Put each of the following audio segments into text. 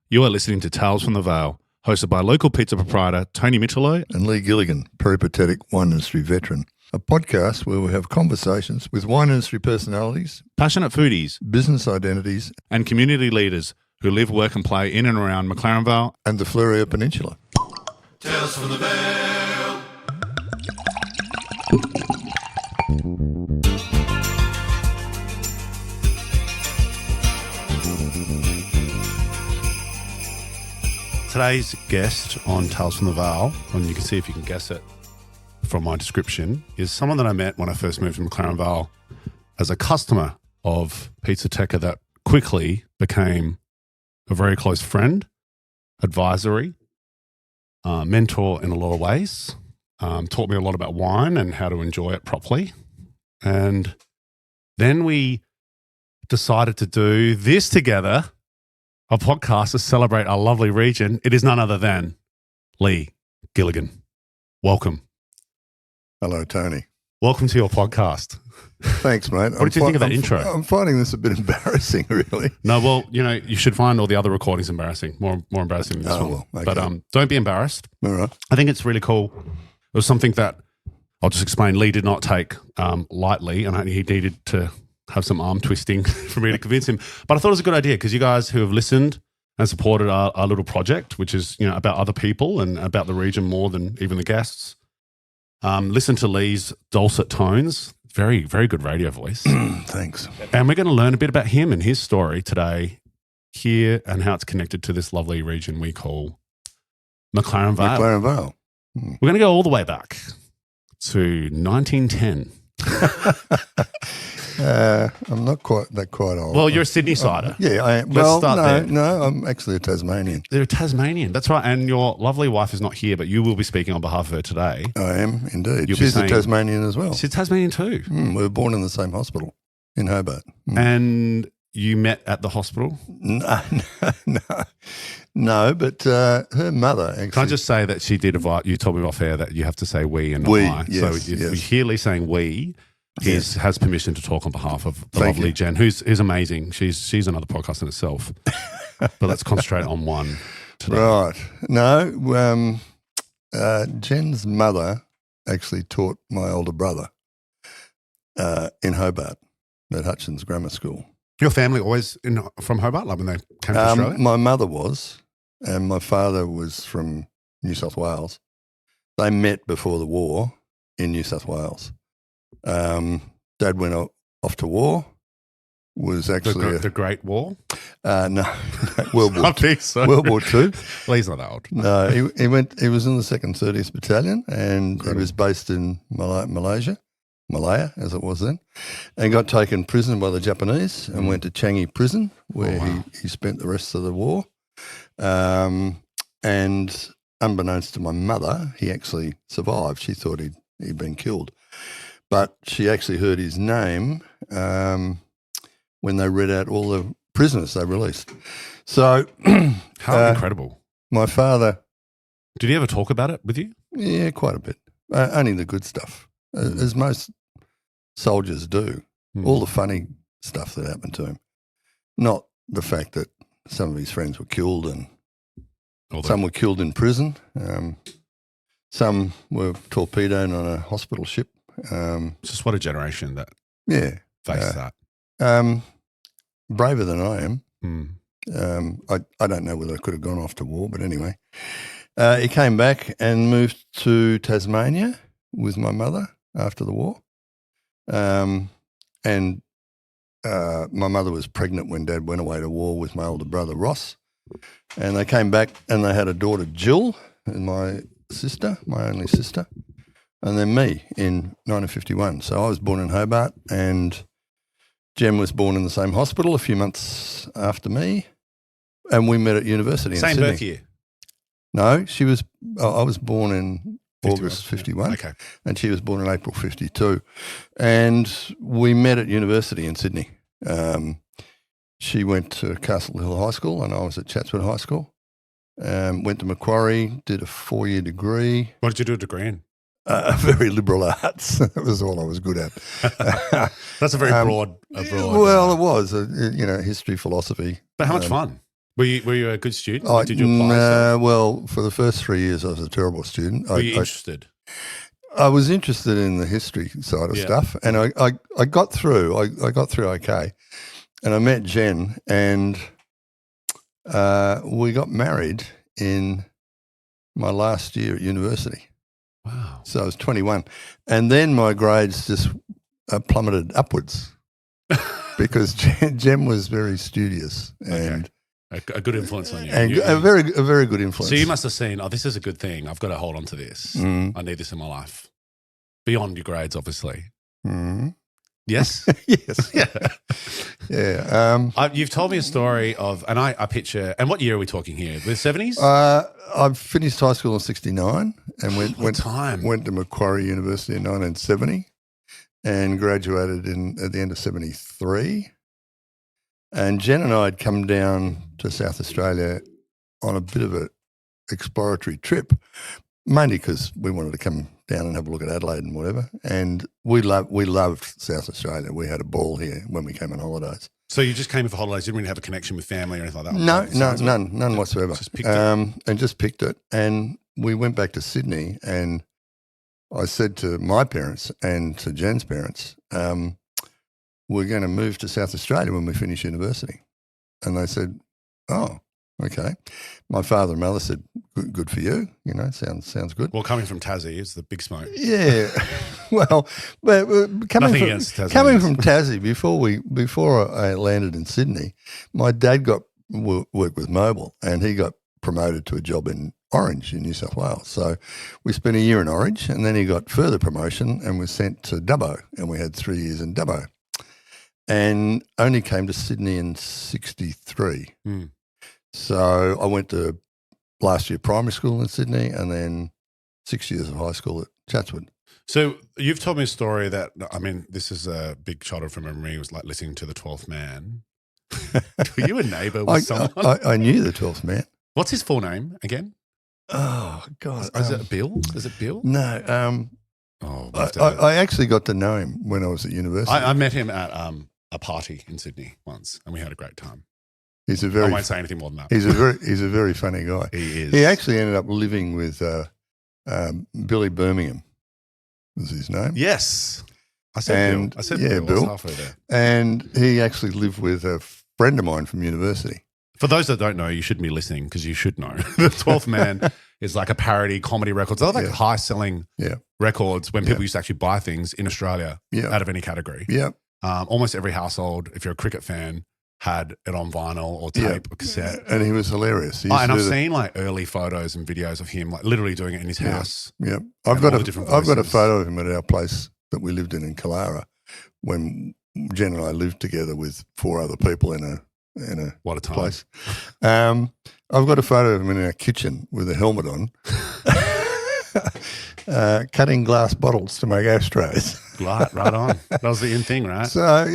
You are listening to Tales from the Vale, hosted by local pizza proprietor Tony Michelot and Leigh Gilligan, peripatetic wine industry veteran. A podcast where we have conversations with wine industry personalities, passionate foodies, business identities, and community leaders who live, work and play in and around McLaren Vale and the Fleurieu Peninsula. Tales from the Vale. Today's guest on Tales from the Vale, and you can see if you can guess it from my description, is someone that I met when I first moved to McLaren Vale as a customer of Pizza Teca that quickly became a very close friend, advisory, mentor in a lot of ways, taught me a lot about wine and how to enjoy it properly. And then we decided to do this together, a podcast to celebrate our lovely region. It is none other than Leigh Gilligan. Welcome. Hello, Tony. Welcome to your podcast. Thanks, mate. What did you think of that intro? I'm finding this a bit embarrassing, really. No, well, you should find all the other recordings embarrassing, more embarrassing than this one. Well, okay. But don't be embarrassed. All right. I think it's really cool. It was something that I'll just explain. Leigh did not take lightly, and he needed to have some arm twisting for me to convince him. But I thought it was a good idea because you guys who have listened and supported our little project, which is about other people and about the region more than even the guests, listen to Leigh's dulcet tones. Very, very good radio voice. Thanks. And we're going to learn a bit about him and his story today here and how it's connected to this lovely region we call McLaren Vale. McLaren Vale. We're going to go all the way back to 1910. I'm not quite old. Well, you're a Sydney-sider. Yeah, I am. Let's start there. No, I'm actually a Tasmanian. They're a Tasmanian. That's right. And your lovely wife is not here, but you will be speaking on behalf of her today. I am, indeed. You'll be She's a saying- Tasmanian as well. She's Tasmanian too. We were born in the same hospital in Hobart. And you met at the hospital? No, but her mother actually. Can I just say that she did invite, you told me off air that you have to say we and not We, I. yes, So if yes. we hear Leigh saying we, he Yes. has permission to talk on behalf of the Thank lovely you. Jen, who's amazing. She's another podcast in itself. But let's concentrate on one today. Right. No, Jen's mother actually taught my older brother in Hobart at Hutchins Grammar School. Your family always from Hobart, like when they came to Australia? My mother was, and my father was from New South Wales. They met before the war in New South Wales. Dad went off to war. Was actually The Great War? no World War I think so. World War II. Leigh's not that old. No, he went. He was in the 2nd 30th Battalion, and he was based in Malaya, as it was then, and got taken prisoner by the Japanese and went to Changi Prison, where he spent the rest of the war. And unbeknownst to my mother, he actually survived. She thought he'd been killed, but she actually heard his name when they read out all the prisoners they released. So, How incredible. my father. Did he ever talk about it with you? Yeah, quite a bit. Only the good stuff, as most soldiers do. All the funny stuff that happened to him. Not the fact that some of his friends were killed and some were killed in prison. Some were torpedoed on a hospital ship. Just what a generation that Yeah. faced that. Braver than I am. Mm. I don't know whether I could have gone off to war, but anyway. He came back and moved to Tasmania with my mother after the war. And my mother was pregnant when Dad went away to war with my older brother, Ross. And they came back and they had a daughter, Jill, and my sister, my only sister, and then me in 1951. So I was born in Hobart and Jem was born in the same hospital a few months after me. And we met at university in Same Sydney. birth year? No, I was born in August 51. Okay. And she was born in April 52. And we met at university in Sydney. She went to Castle Hill High School and I was at Chatswood High School. Went to Macquarie, did a 4-year degree. What did you do a degree in? Very liberal arts. That was all I was good at. That's a very broad. Well, it was, history, philosophy. But how much fun? Were you a good student? Did you apply stuff? Well, for the first 3 years, I was a terrible student. Were you interested? I was interested in the history side of stuff, and I got through. I got through okay, and I met Jen, and we got married in my last year at university. Wow! So I was 21, and then my grades just plummeted upwards because Jen was very studious and. A good influence on you. And a very good influence. So you must have seen, this is a good thing. I've got to hold on to this. I need this in my life. Beyond your grades, obviously. Yes? Yes. Yeah. You've told me a story of, and I picture, and what year are we talking here? The 70s? I finished high school in 69 and went to Macquarie University in 1970 and graduated at the end of 73. And Jen and I had come down to South Australia on a bit of an exploratory trip, mainly because we wanted to come down and have a look at Adelaide and whatever. And we loved South Australia. We had a ball here when we came on holidays. So you just came here for holidays, didn't really have a connection with family or anything like that? No, none whatsoever. Just picked it. And just picked it. And we went back to Sydney, and I said to my parents and to Jen's parents, we're going to move to South Australia when we finish university. And they said, oh, okay. My father and mother said, good for you. Sounds good. Well, coming from Tassie, it's the big smoke. Yeah. Well, but coming from Tassie, before I landed in Sydney, my dad worked with Mobile, and he got promoted to a job in Orange in New South Wales. So we spent a year in Orange, and then he got further promotion and was sent to Dubbo, and we had 3 years in Dubbo. And only came to Sydney in 63. So I went to last year primary school in Sydney and then 6 years of high school at Chatswood. So you've told me a story that, this is a big childhood from memory. It was like listening to The 12th Man. Were you a neighbour with someone? I knew The 12th Man. What's his full name again? Oh, God. Is it Bill? Is it Bill? No. I actually got to know him when I was at university. I met him at a party in Sydney once, and we had a great time. I won't say anything more than that. He's a very funny guy. He is. He actually ended up living with Billy Birmingham was his name. Yes. I said Bill. Bill. I was halfway there. And he actually lived with a friend of mine from university. For those that don't know, you shouldn't be listening because you should know. The 12th Man is like a parody comedy records. They're like high-selling records when people used to actually buy things in Australia out of any category. Yeah. Almost every household, if you're a cricket fan, had it on vinyl or tape or cassette. And he was hilarious. And I've seen like early photos and videos of him like literally doing it in his house. Yeah. I've got a photo of him at our place that we lived in Kalara when Jen and I lived together with 4 other people in a what a time. Place. I've got a photo of him in our kitchen with a helmet on, cutting glass bottles to make ashtrays. Right on. That was the in thing, right? So,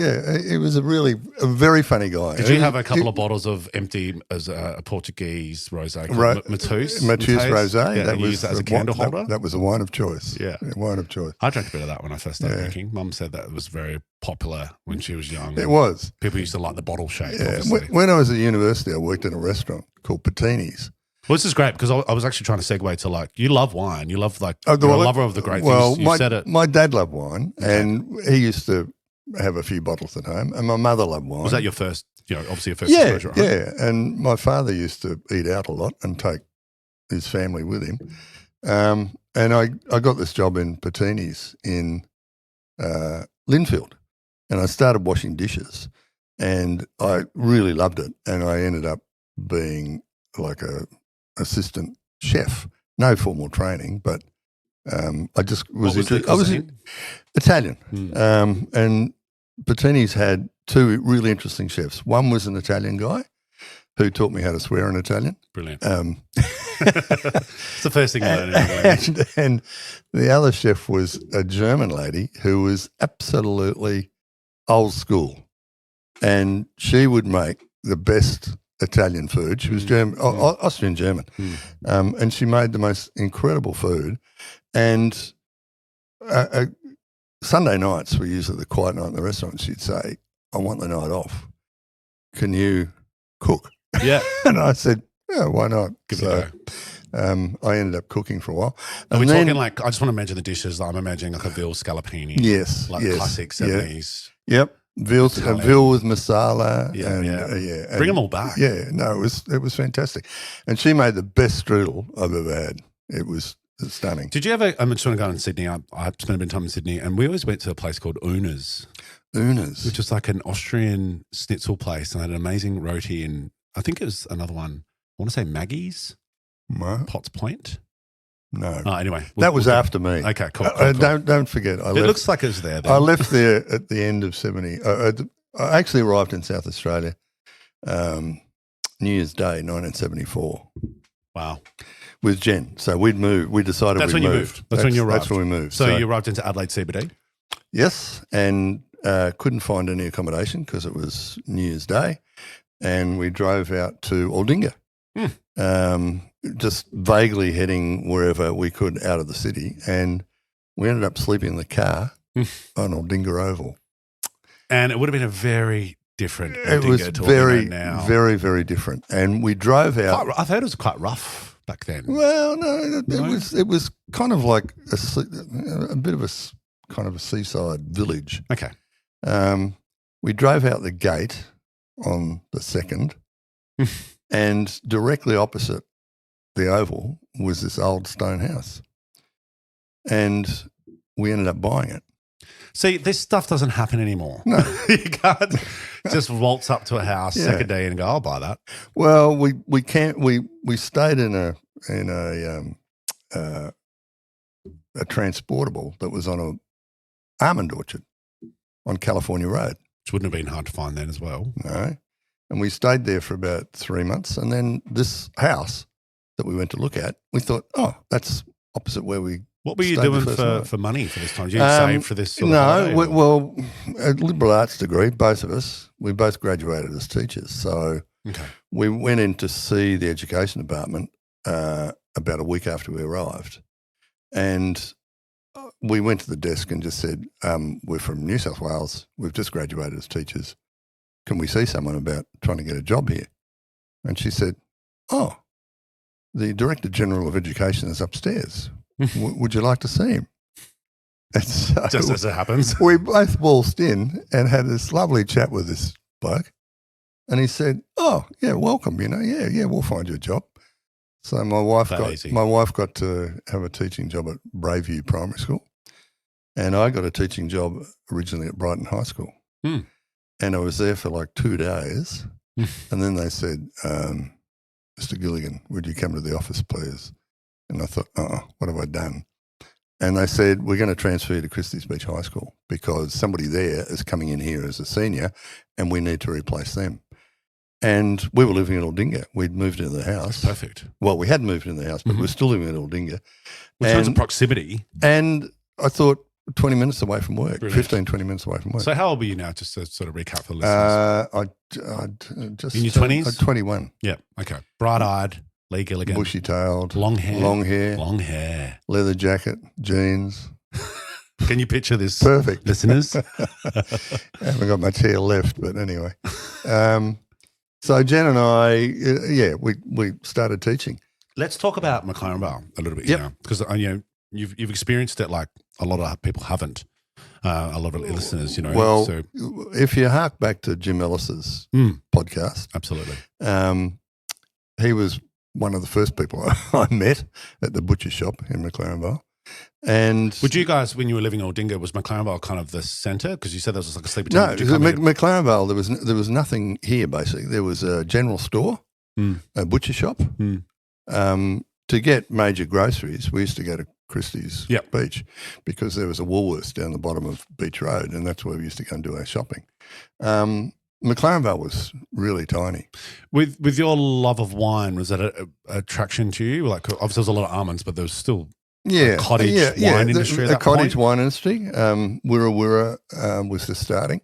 he was a very funny guy. Did you have a couple of bottles of empty as a Portuguese rosé called Mateus? Mateus rosé. Yeah, that you used that as a candle holder? That was a wine of choice. Yeah. Wine of choice. I drank a bit of that when I first started drinking. Mum said that it was very popular when she was young. It was. People used to like the bottle shape, yeah. obviously. When I was at university, I worked in a restaurant called Patini's. Well, this is great because I was actually trying to segue to like, you love wine. You love you're a lover of the great things. You said it. My dad loved wine and he used to have a few bottles at home, and my mother loved wine. Was that your first, obviously your first exposure at home? Yeah. And my father used to eat out a lot and take his family with him. And I got this job in Patini's in Linfield, and I started washing dishes, and I really loved it. And I ended up being like a assistant chef, no formal training, but I just was interested. I was Italian, and Patini's had 2 really interesting chefs. One was an Italian guy who taught me how to swear in Italian. Brilliant. It's the first thing you learn in English. And the other chef was a German lady who was absolutely old school, and she would make the best Italian food. She was German, Austrian German, and she made the most incredible food. And Sunday nights were usually the quiet night in the restaurant. She'd say, "I want the night off. Can you cook?" Yeah. And I said, yeah, why not? Give it a go. I ended up cooking for a while. Are we then- talking like, I just want to imagine the dishes. Like I'm imagining like a veal scallopini. Yes. Like yes, classic yeah. 70s. Yep. Veal Italian. veal with masala. Yeah, and, yeah. yeah. Bring and- them all back. Yeah, no, it was fantastic. And she made the best strudel I've ever had. It was stunning. Did you ever, I'm just want to go in Sydney. I spent a bit of time in Sydney and we always went to a place called Una's, Una's. which is like an Austrian schnitzel place and had an amazing roti. And I think it was another one. I want to say Maggie's, No. Potts Point. No. Oh, anyway. That was after me. Okay, cool. Don't forget. It looks like it was there then. I left there at the end of 70. I actually arrived in South Australia New Year's Day, 1974, Wow. with Jen. So we'd moved. We decided That's we'd when you move. moved. That's when you arrived. That's when we moved. So you arrived into Adelaide CBD? Yes, and couldn't find any accommodation because it was New Year's Day, and we drove out to Aldinga, just vaguely heading wherever we could out of the city, and we ended up sleeping in the car on Aldinga Oval. And it would have been a very different It was Aldinga to very, Aldinga now. very, very different, and we drove out. I've heard it was quite rough back then. Well, no, No? it was kind of like a bit of a kind of a seaside village. Okay. We drove out the gate on the 2nd, and directly opposite the Oval was this old stone house, and we ended up buying it. See, this stuff doesn't happen anymore. No. You can't just waltz up to a house Yeah. second day and go, I'll buy that. Well, we stayed in a transportable that was on a almond orchard on California Road. Which wouldn't have been hard to find then as well. No. And we stayed there for about 3 months. And then this house that we went to look at, we thought, oh, that's opposite where we What were you stayed the doing first for, night. for money for this time? Did you save for this sort of No, holiday, or- well, a liberal arts degree, both of us. We both graduated as teachers. So Okay. we went in to see the education department about a week after we arrived. And we went to the desk and just said, we're from New South Wales. We've just graduated as teachers. Can we see someone about trying to get a job here? And she said, oh, the Director General of Education is upstairs. Would you like to see him? And so Just as it happens. we both waltzed in and had this lovely chat with this bloke. And he said, oh, yeah, welcome, yeah, we'll find you a job. So my wife That got to have a teaching job at Braveview Primary School, and I got a teaching job originally at Brighton High School. Hmm. And I was there for like 2 days, and then they said, Mr. Gilligan, would you come to the office, please? And I thought, what have I done? And they said, we're going to transfer you to Christie's Beach High School because somebody there is coming in here as a senior, and we need to replace them. And we were living in Aldinga. We'd moved into the house. Perfect. Well, we had moved into the house, but we were still living in Aldinga. In terms of proximity. And I thought 20 minutes away from work, Brilliant. 15, 20 minutes away from work. So how old were you now, just to sort of recap for the listeners? I just In your 20s? 21. Yeah, okay. Bright-eyed, Leigh Gilligan. Bushy-tailed. Long hair. Long hair. Leather jacket, jeans. Can you picture this, Perfect. listeners? I haven't got much hair left, but anyway. So Jen and I, we started teaching. Let's talk about McLaren Vale a little bit Yep. now, because you've experienced it like a lot of people haven't. A lot of listeners, Well, So if you hark back to Jim Ellis's podcast, absolutely. he was one of the first people I met at the butcher shop in McLaren Vale. And Would you guys, when you were living in Aldinga, was McLaren Vale kind of the centre? Because you said there was like a sleeper no, tent. Did you come in- McLaren Vale, there was nothing here basically. There was a general store, a butcher shop. To get major groceries, we used to go to Christie's Beach because there was a Woolworths down the bottom of Beach Road, and that's where we used to go and do our shopping. McLaren Vale was really tiny. With your love of wine, was that an attraction to you? Like, obviously, there was a lot of almonds, but there was still cottage wine industry. At The that cottage point? wine industry. Wirra was just starting.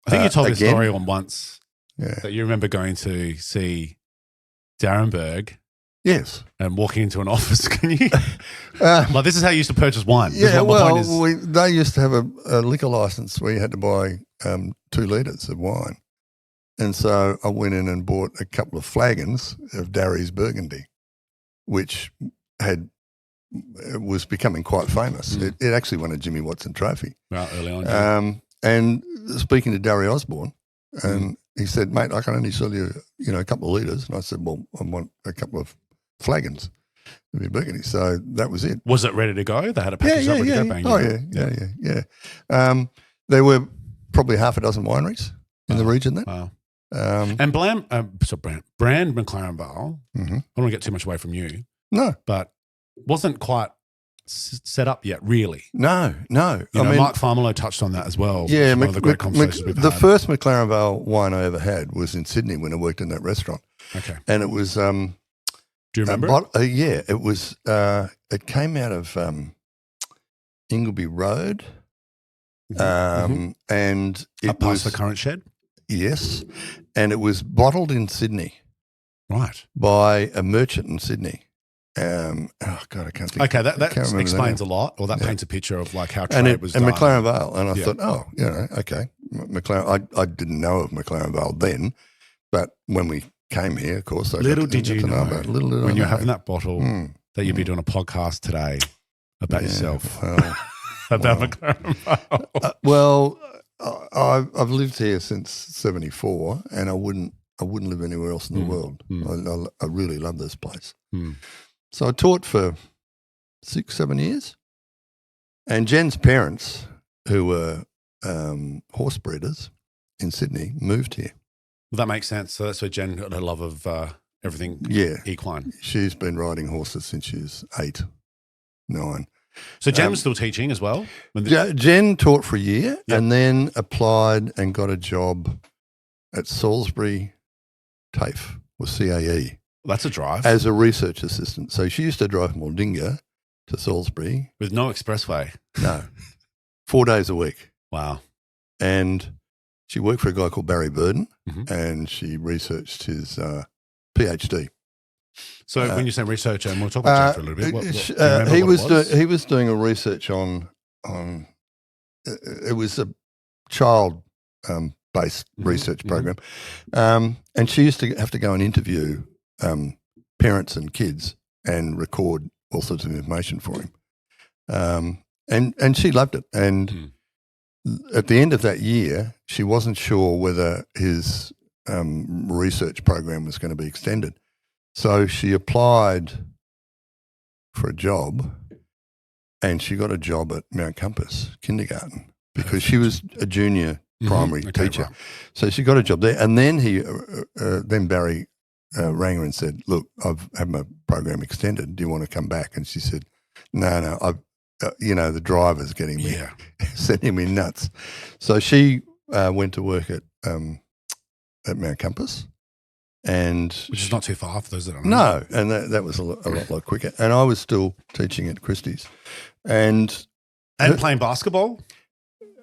I think you told me a again. story on once Yeah. that you remember going to see Darrenberg Yes. and walking into an office. Can you? Like, this is how you used to purchase wine. This is Yeah, what my well, point is. they used to have a liquor license where you had to buy 2 litres of wine. And so I went in and bought a couple of flagons of Darry's Burgundy, which was becoming quite famous. It actually won a Jimmy Watson trophy. Right, early on. Yeah. And speaking to Darry Osborne, and he said, mate, I can only sell you, a couple of litres. And I said, well, I want a couple of flagons of your Burgundy. So that was it. Was it ready to go? They had a package up ready to go? Bang, yeah. There were probably half a dozen wineries in the region then. Wow. And Brand McLaren Vale, I don't want to get too much away from you. No. But wasn't quite set up yet, really. No. Mike Farmelo touched on that as well. Yeah, one of the great conversations we've had. The first McLaren Vale wine I ever had was in Sydney when I worked in that restaurant. Okay. And it was... do you remember? Yeah, it was... it came out of Ingleby Road. And it up past was... the current shed? Yes. And it was bottled in Sydney. Right. By a merchant in Sydney. I can't think. Okay, that explains a lot, or that paints a picture of like how trade was done. And McLaren Vale, and I thought, okay, McLaren. I didn't know of McLaren Vale then, but when we came here, of course, little did you know about when you're having that bottle that you'd be doing a podcast today about yourself, about McLaren Vale. I've lived here since '74, and I wouldn't live anywhere else in the world. I really love this place. So I taught for 6-7 years, and Jen's parents, who were horse breeders in Sydney, moved here. Well, that makes sense. So that's where Jen got her love of everything equine. She's been riding horses since she was 8, 9. So Jen was still teaching as well? Jen taught for a year and then applied and got a job at Salisbury TAFE, or CAE. That's a drive. As a research assistant. So she used to drive from Aldinga to Salisbury. With no expressway? No. 4 days a week. Wow. And she worked for a guy called Barry Burden, and she researched his PhD. So when you say researcher, and we'll talk about Jen for a little bit. He was doing a research on it was a child based research program, and she used to have to go and interview parents and kids and record all sorts of information for him, and she loved it. And at the end of that year, she wasn't sure whether his research program was going to be extended, so she applied for a job, and she got a job at Mount Compass Kindergarten because she was a junior primary teacher. Right. So she got a job there, and then then Barry rang her and said, "Look, I've had my program extended. Do you want to come back?" And she said, "No, I've, the driver's getting me, sending me nuts." So she went to work at Mount Compass, which is not too far for those that don't know. No, and that was a lot quicker. And I was still teaching at Christie's, and playing basketball.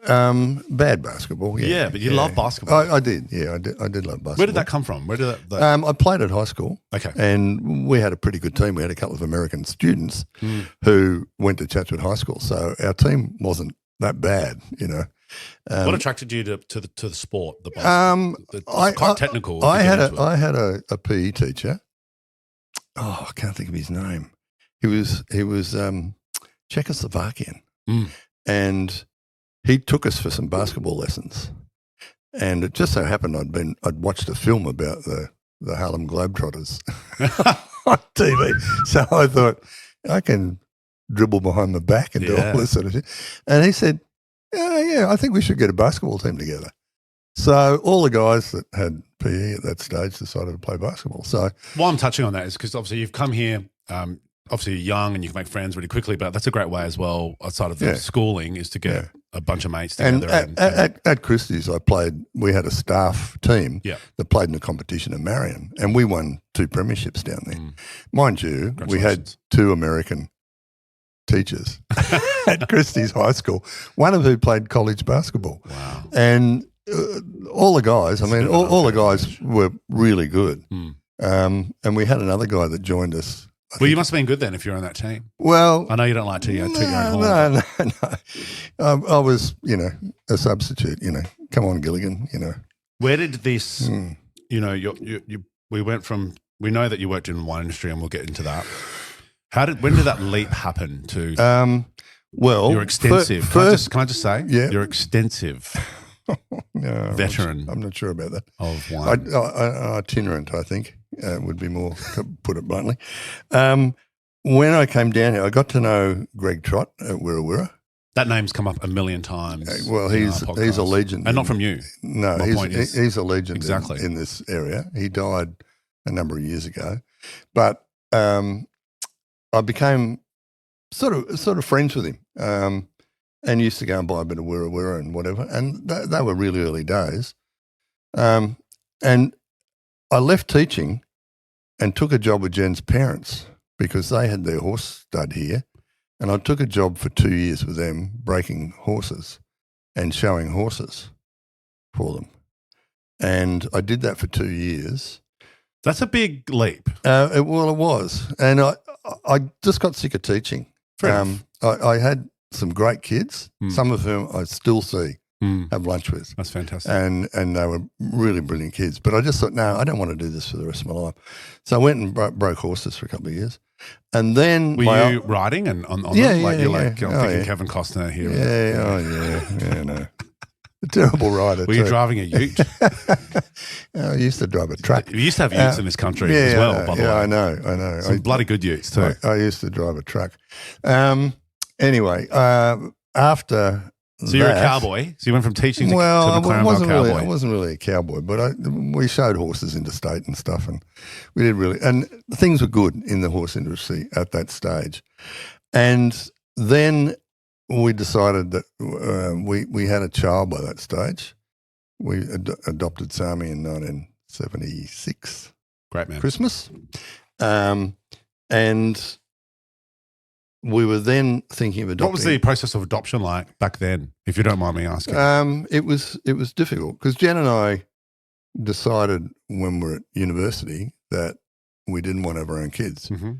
Bad basketball, yeah, but you love basketball. I did, I did love basketball. Where did that come from? Where did that? I played at high school, okay, and we had a pretty good team. We had a couple of American students who went to Chatswood High School, so our team wasn't that bad, What attracted you to the sport? The basketball? It's quite technical. I had a PE teacher. Oh, I can't think of his name. He was Czechoslovakian, and he took us for some basketball lessons, and it just so happened I'd watched a film about the Harlem Globetrotters on TV. So I thought I can dribble behind the back and do all this sort of shit. And he said, "Yeah, I think we should get a basketball team together." So all the guys that had PE at that stage decided to play basketball. So why I'm touching on that is because obviously you've come here. Obviously you're young and you can make friends really quickly, but that's a great way as well outside of the schooling is to get a bunch of mates together. And at Christie's, we had a staff team that played in a competition in Marion, and we won 2 premierships down there. Mind you, we had 2 American teachers at Christie's High School, one of who played college basketball. Wow. And all the guys, all the guys were really good. And we had another guy that joined us. Well, you must have been good then if you're on that team. Well, I know you don't like to toot your own horn. No. I was, a substitute, come on, Gilligan, Where did this, you know, we know that you worked in the wine industry and we'll get into that. When did that leap happen to, well, you're extensive. Can I just say, yeah. You're extensive veteran. I'm not sure about that. Of wine. Itinerant, I think, would be more, to put it bluntly. When I came down here, I got to know Greg Trott at Wirra Wirra. That name's come up a million times. Well, he's a legend. And not from you. No, he's a legend exactly. in this area. He died a number of years ago. But I became sort of friends with him and used to go and buy a bit of Wirra Wirra and whatever. And they were really early days. And I left teaching and took a job with Jen's parents because they had their horse stud here. And I took a job for 2 years with them, breaking horses and showing horses for them. And I did that for 2 years. That's a big leap. It was. And I just got sick of teaching. I had some great kids, some of whom I still see, have lunch with. That's fantastic. And they were really brilliant kids. But I just thought, no, I don't want to do this for the rest of my life. So I went and broke horses for a couple of years. And then were you riding and on them? Yeah, like yeah, you're yeah. like, I'm thinking Kevin Costner here. Yeah, no. A terrible rider. Were you driving a ute? I used to drive a truck. We used to have utes in this country as well, by the way. Yeah, I know. Some bloody good utes too. I used to drive a truck. Anyway, after so you're a cowboy. So you went from teaching to McLaren Vale cowboy. I wasn't really a cowboy, but we showed horses interstate and stuff, and we did really. And things were good in the horse industry at that stage. And then we decided that we had a child by that stage. We adopted Sami in 1976. Great man. Christmas. And we were then thinking of adopting. What was the process of adoption like back then, if you don't mind me asking? It was difficult because Jen and I decided when we were at university that we didn't want to have our own kids. Mm-hmm.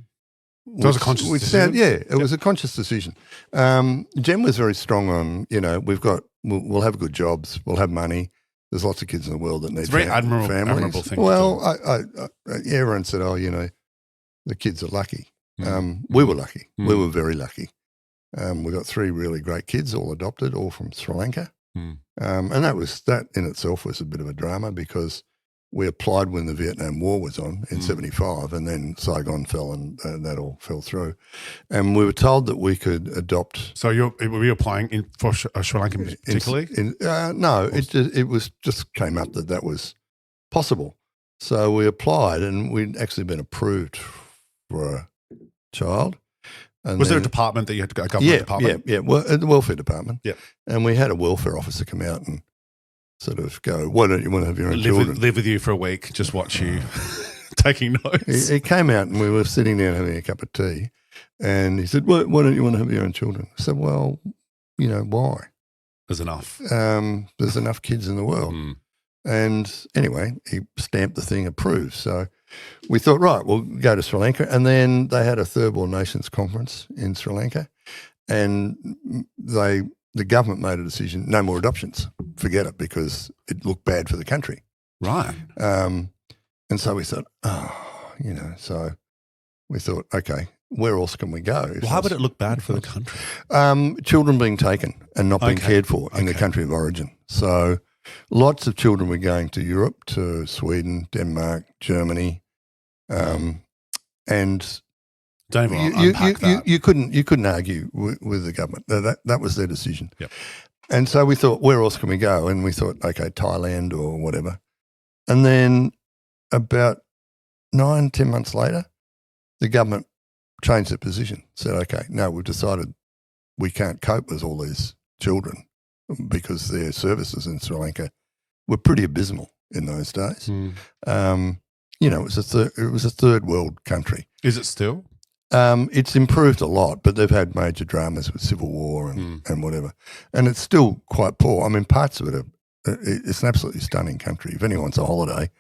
So it was a conscious decision? It was a conscious decision. Jen was very strong on, we'll have good jobs, we'll have money. There's lots of kids in the world that need families. It's a very admirable thing. Well, everyone said, the kids are lucky. We were lucky. We were very lucky. We got 3 really great kids, all adopted, all from Sri Lanka. And that in itself was a bit of a drama because we applied when the Vietnam War was on in 75 and then Saigon fell and that all fell through. And we were told that we could adopt. So were you applying for Sri Lanka particularly? No, it was just came up that was possible. So we applied and we'd actually been approved for a child. And was there a department that you had to go, a government department? Yeah, the welfare department. Yeah. And we had a welfare officer come out and sort of go, why don't you want to have your own children? Live with you for a week, just watch you taking notes. He came out and we were sitting down having a cup of tea and he said, why don't you want to have your own children? I said, well, why? There's enough. There's enough kids in the world. And anyway, he stamped the thing approved. So we thought, right, we'll go to Sri Lanka. And then they had a Third World Nations conference in Sri Lanka and the government made a decision, no more adoptions. Forget it because it looked bad for the country. Right. And so we thought, so we thought, okay, where else can we go? Why would it look bad for the country? Children being taken and not being cared for in the country of origin. So lots of children were going to Europe, to Sweden, Denmark, Germany, and don't even unpack that. You couldn't argue with the government. That was their decision. Yep. And so we thought, where else can we go? And we thought, okay, Thailand or whatever. And then about 9-10 months later, the government changed their position, said, okay, no, we've decided we can't cope with all these children because their services in Sri Lanka were pretty abysmal in those days. It was a third world country. Is it still? It's improved a lot, but they've had major dramas with civil war and whatever. And it's still quite poor. I mean, parts of it it's an absolutely stunning country. If anyone's on holiday,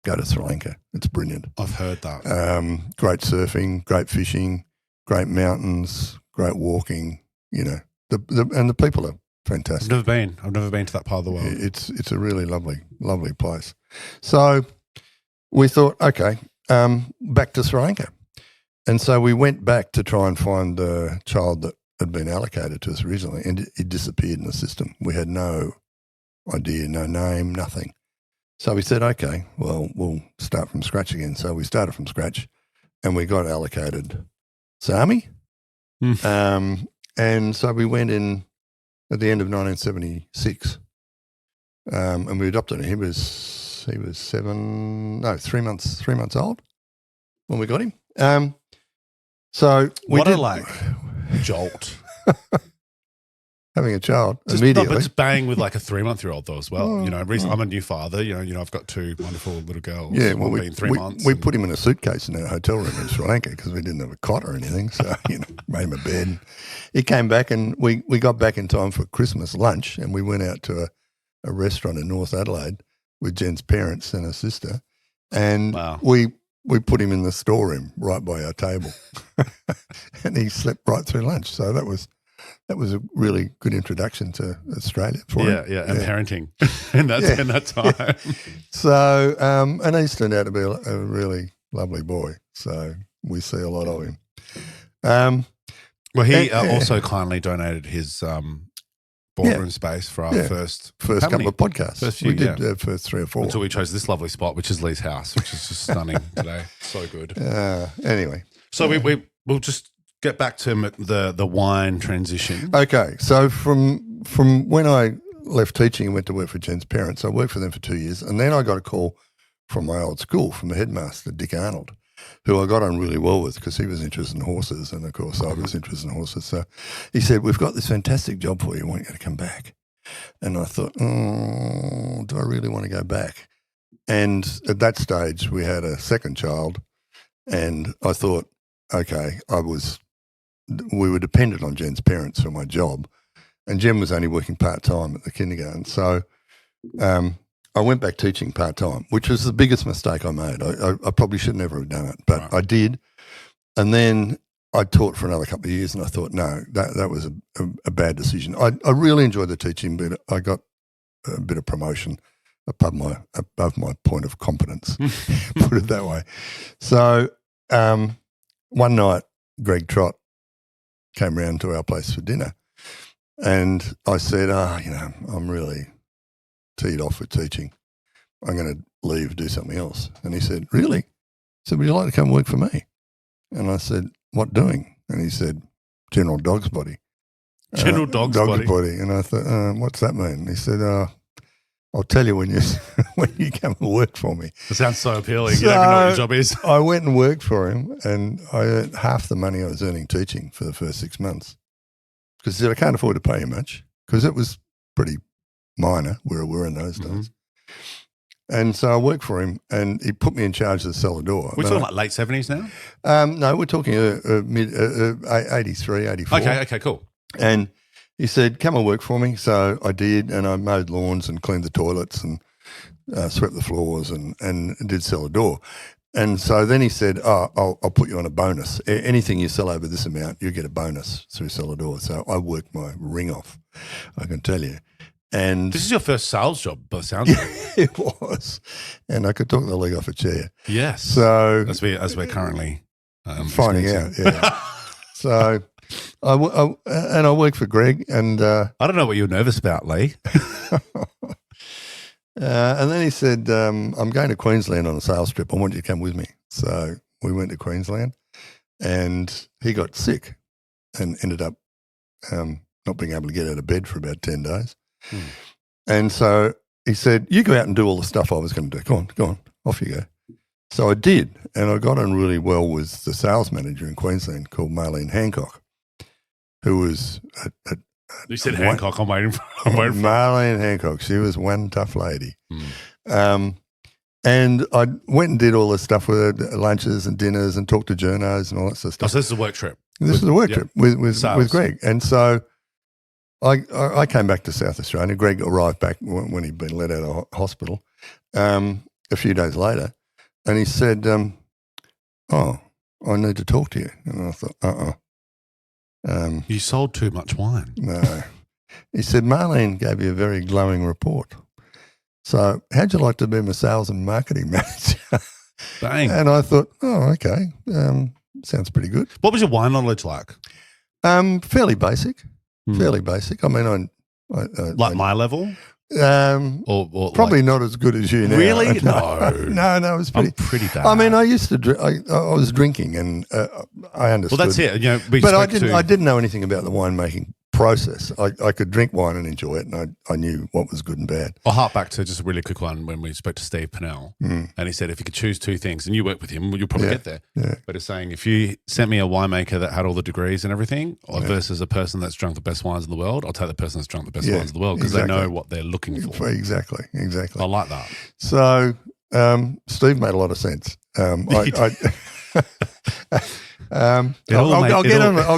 go to Sri Lanka. It's brilliant. I've heard that. Great surfing, great fishing, great mountains, great walking, and the people are fantastic. I've never been to that part of the world. It's a really lovely place. So we thought, okay, back to Sri Lanka. And so we went back to try and find the child that had been allocated to us originally, and it disappeared in the system. We had no idea, no name, nothing. So we said, okay, well, we'll start from scratch again. So we started from scratch and we got allocated Sami. And so we went in at the end of 1976 and we adopted him. He was 3 months old when we got him. So we what a jolt. Having a child Just, immediately. No, but just bang with like a 3-month-year-old though as well. Oh, I'm a new father. I've got 2 wonderful little girls. Yeah, well, been 3 months. We put him in a suitcase in our hotel room in Sri Lanka because we didn't have a cot or anything. So, made him a bed. He came back and we got back in time for Christmas lunch and we went out to a restaurant in North Adelaide with Jen's parents and her sister. And we put him in the storeroom right by our table and he slept right through lunch. So that was a really good introduction to Australia for him. Yeah, and parenting in that time. So, and he's turned out to be a really lovely boy. So we see a lot of him. Well, he also kindly donated his boardroom space for our first couple of podcasts. We did first 3 or 4. Until we chose this lovely spot, which is Leigh's house, which is just stunning today. So good. Anyway. So we'll just get back to the wine transition. Okay, so from when I left teaching and went to work for Jen's parents, I worked for them for 2 years, and then I got a call from my old school, from the headmaster, Dick Arnold, who I got on really well with because he was interested in horses, and of course I was interested in horses. So he said, "We've got this fantastic job for you. I want you to come back." And I thought, do I really want to go back? And at that stage, we had a second child, and I thought, okay, we were dependent on Jen's parents for my job, and Jen was only working part-time at the kindergarten. So I went back teaching part-time, which was the biggest mistake I made. I probably should never have done it, but I did. And then I taught for another couple of years, and I thought, no, that was a bad decision. I really enjoyed the teaching, but I got a bit of promotion above my point of competence, put it that way. So one night, Greg Trott came round to our place for dinner, and I said, I'm really teed off with teaching. I'm going to leave, do something else. And he said, really? He said, would you like to come work for me? And I said, what doing? And he said, General Dog's Body. General Dog's Body. And I thought, what's that mean? And he said, I'll tell you when you come and work for me. It sounds so appealing. You don't even know what your job is. I went and worked for him, and I earned half the money I was earning teaching for the first 6 months. Because he said, I can't afford to pay you much, because it was pretty minor where we were in those days. And so I worked for him, and he put me in charge of the cellar door. We're talking like late 70s now? No, we're talking mid 83, 84. Okay, cool. And he said, come and work for me. So I did, and I mowed lawns and cleaned the toilets and swept the floors and did sell a door. And so then he said, I'll put you on a bonus. Anything you sell over this amount, you get a bonus through sell a door. So I worked my ring off, I can tell you. And this is your first sales job, by the sounds of it. It was. And I could talk the leg off a chair. Yes. So as we're currently finding out, yeah. So I worked for Greg, and I don't know what you're nervous about, Leigh. And then he said, I'm going to Queensland on a sales trip. I want you to come with me. So we went to Queensland, and he got sick and ended up not being able to get out of bed for about 10 days. And so he said, you go out and do all the stuff I was going to do. Go on, off you go. So I did, and I got on really well with the sales manager in Queensland called Marlene Hancock, who was you said Hancock. I'm waiting for Marlene Hancock. She was one tough lady. And I went and did all this stuff with her, lunches and dinners, and talked to journos and all that sort of stuff. So this is a work trip. This is a work trip with Greg. And so I came back to South Australia. Greg arrived back when he'd been let out of hospital a few days later, and he said, I need to talk to you. And I thought, you sold too much wine. No. He said, Marlene gave you a very glowing report. So how'd you like to be my sales and marketing manager? Bang. And I thought, oh, okay, sounds pretty good. What was your wine knowledge like? Fairly basic, fairly basic. I mean, Like my level? Or probably like, not as good as you now. Really? No, it was I'm pretty bad. I mean, I used to drink. I was drinking, and I understood. Well, that's it. You know, But I didn't know anything about the winemaking process. I could drink wine and enjoy it, and I knew what was good and bad. I'll hark back to just a really quick one when we spoke to Steve Pennell, and he said if you could choose two things, and you work with him, you'll probably get there. Yeah. But it's saying if you sent me a winemaker that had all the degrees and everything, versus a person that's drunk the best wines in the world, I'll take the person that's drunk the best wines in the world because they know what they're looking for. Exactly. I like that. So Steve made a lot of sense. I'll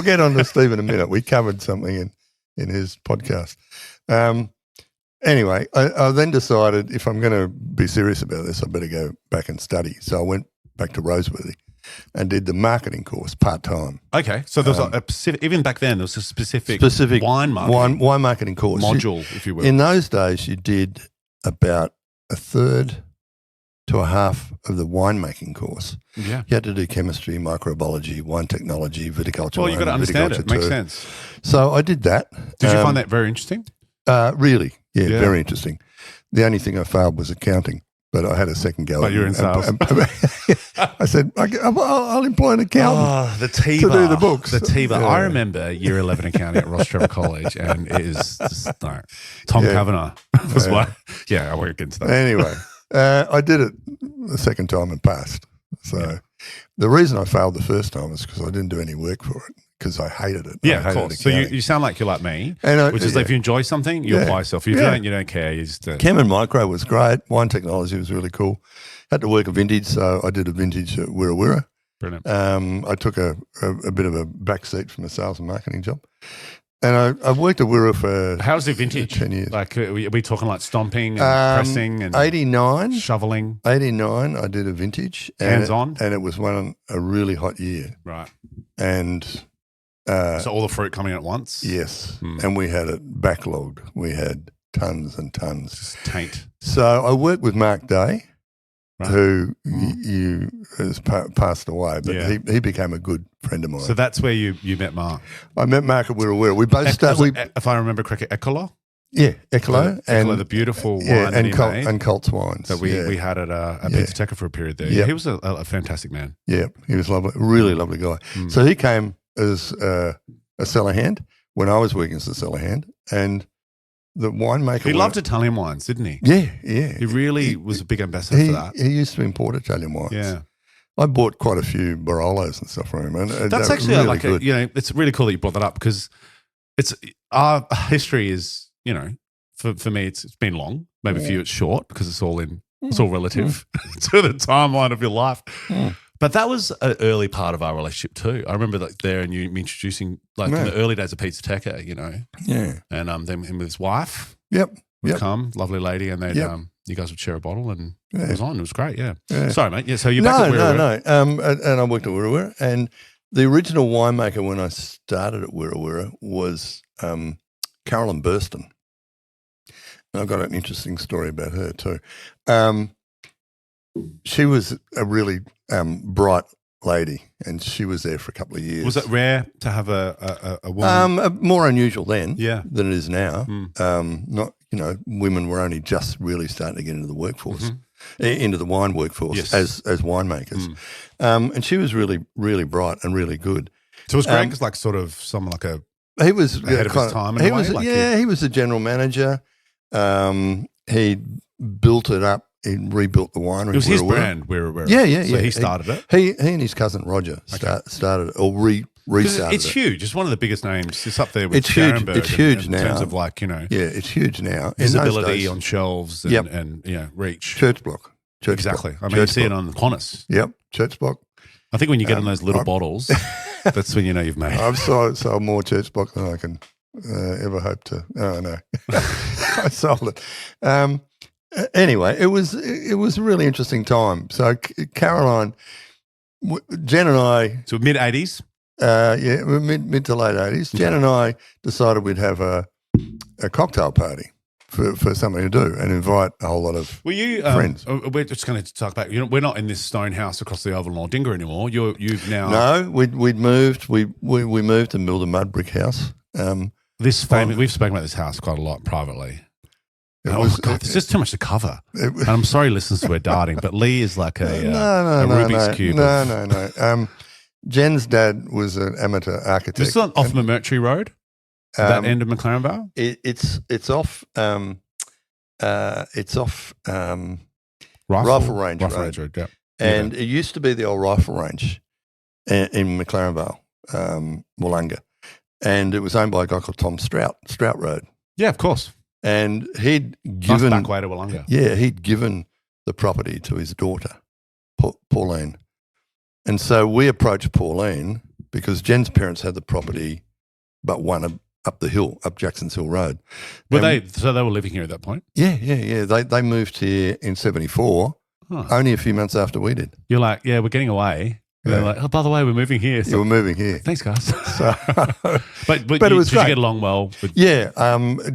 get on to Steve in a minute. We covered something in his podcast. Anyway, I then decided if I'm going to be serious about this, I better go back and study. So I went back to Roseworthy and did the marketing course part-time. Okay. So there was a specific, even back then, there was a specific wine marketing course. Module, if you will. In those days, you did about a third to a half of the winemaking course. Yeah. You had to do chemistry, microbiology, wine technology, viticulture. Well, you've got to understand it. Makes sense. So I did that. Did you find that very interesting? Really? Yeah, very interesting. The only thing I failed was accounting, but I had a second go. But you're in sales. I said, I'll employ an accountant the TIVA, to do the books. The TIVA. Yeah. I remember year 11 accounting at Ross Trevor College, and it is just, no. Tom Kavanagh was one. Yeah, I won't get into that. Anyway, I did it the second time and passed. So the reason I failed the first time is because I didn't do any work for it because I hated it. Yeah, of course. So you sound like you're like me, which is if you enjoy something, you apply yourself. If you don't, you don't care. You just Chem and Micro was great. Wine technology was really cool. Had to work a vintage, so I did a vintage at Wirra Wirra. Brilliant. I took a bit of a back seat from a sales and marketing job. And I worked at Wirra for how's the vintage? 10 years. Like, are we talking like stomping and pressing and 89, shoveling? 89, I did a vintage. Hands-on? And it was a really hot year. Right. And so all the fruit coming at once? Yes. And we had it backlogged. We had tons and tons. Just taint. So I worked with Mark Day, who you has passed away, but he became a good friend of mine. So that's where you met Mark. I met Mark at Wirra Wirra. We both started. If I remember correctly, Ecolo? Yeah, Ecolo. And the beautiful wine that he made. And Colts wines. That we had at Pizzateca for a period there. Yeah, he was a fantastic man. Yeah, he was lovely, really lovely guy. So he came as a cellar hand when I was working as a cellar hand, and the winemaker. He loved Italian wines, didn't he? Yeah, yeah. He really was a big ambassador for that. He used to import Italian wines. Yeah. I bought quite a few Barolos and stuff from him. And that's actually really like good. It's really cool that you brought that up because it's our history is, for me it's been long. Maybe for you it's short because it's all relative to the timeline of your life. But that was an early part of our relationship too. I remember there and you introducing in the early days of Pizzateca, Yeah. And then him with his wife. Yep. Would come, lovely lady, and they'd you guys would share a bottle and it was on. It was great, yeah. Sorry, mate. Yeah, so you're back at Wirra Wirra. No. And I worked at Wirra Wirra, and the original winemaker when I started at Wirra Wirra was Carolyn Burston. And I've got an interesting story about her too. She was a really bright lady, and she was there for a couple of years. Was it rare to have a woman? More unusual then than it is now. Not women were only just really starting to get into the workforce, into the wine workforce as winemakers. And she was really, really bright and really good. So was Greg like sort of someone like he was ahead of his time in a way? He was the general manager. He built it up. He rebuilt the winery. It was his brand, Wirra Wirra. Yeah. So he started it? He and his cousin Roger started it, or restarted it's huge. It's one of the biggest names. It's up there with It's huge. Garenberg It's huge now. in terms of Yeah, it's huge now. Visibility on shelves and reach. Church block. Exactly. I mean, you see it on Qantas. Yep, church block. I think when you get in those little bottles, that's when you know you've made it. I've sold more church block than I can ever hope to. Oh, no. I sold it. Anyway, it was a really interesting time. So Caroline, Jen and I. So mid-80s? Mid to late 80s. Jen and I decided we'd have a a cocktail party for something to do and invite a whole lot of Were you friends. We're just going to talk about. We're not in this stone house across the Oval in Aldinga anymore. You've now We'd moved. We moved and built a mud brick house. We've spoken about this house quite a lot privately. God, there's just too much to cover. And I'm sorry, listeners, we're darting, but Leigh is like a Rubik's Cube. No. Jen's dad was an amateur architect. This is off McMurtry Road, that end of McLaren Vale? It's off. It's off Rifle Range Road. Yeah. And it used to be the old rifle range in McLaren Vale, Wollonga. And it was owned by a guy called Tom Strout Road. Yeah, of course. And he'd given back way to Wollonga. Yeah, he'd given the property to his daughter, Pauline. And so we approached Pauline because Jen's parents had the property but one up the hill, up Jackson's Hill Road. So they were living here at that point? Yeah. They moved here in 1974, only a few months after we did. You're like, yeah, we're getting away. And they're like, oh, by the way, we're moving here. So, we're moving here. Thanks, guys. So, but it was did great. you get along well?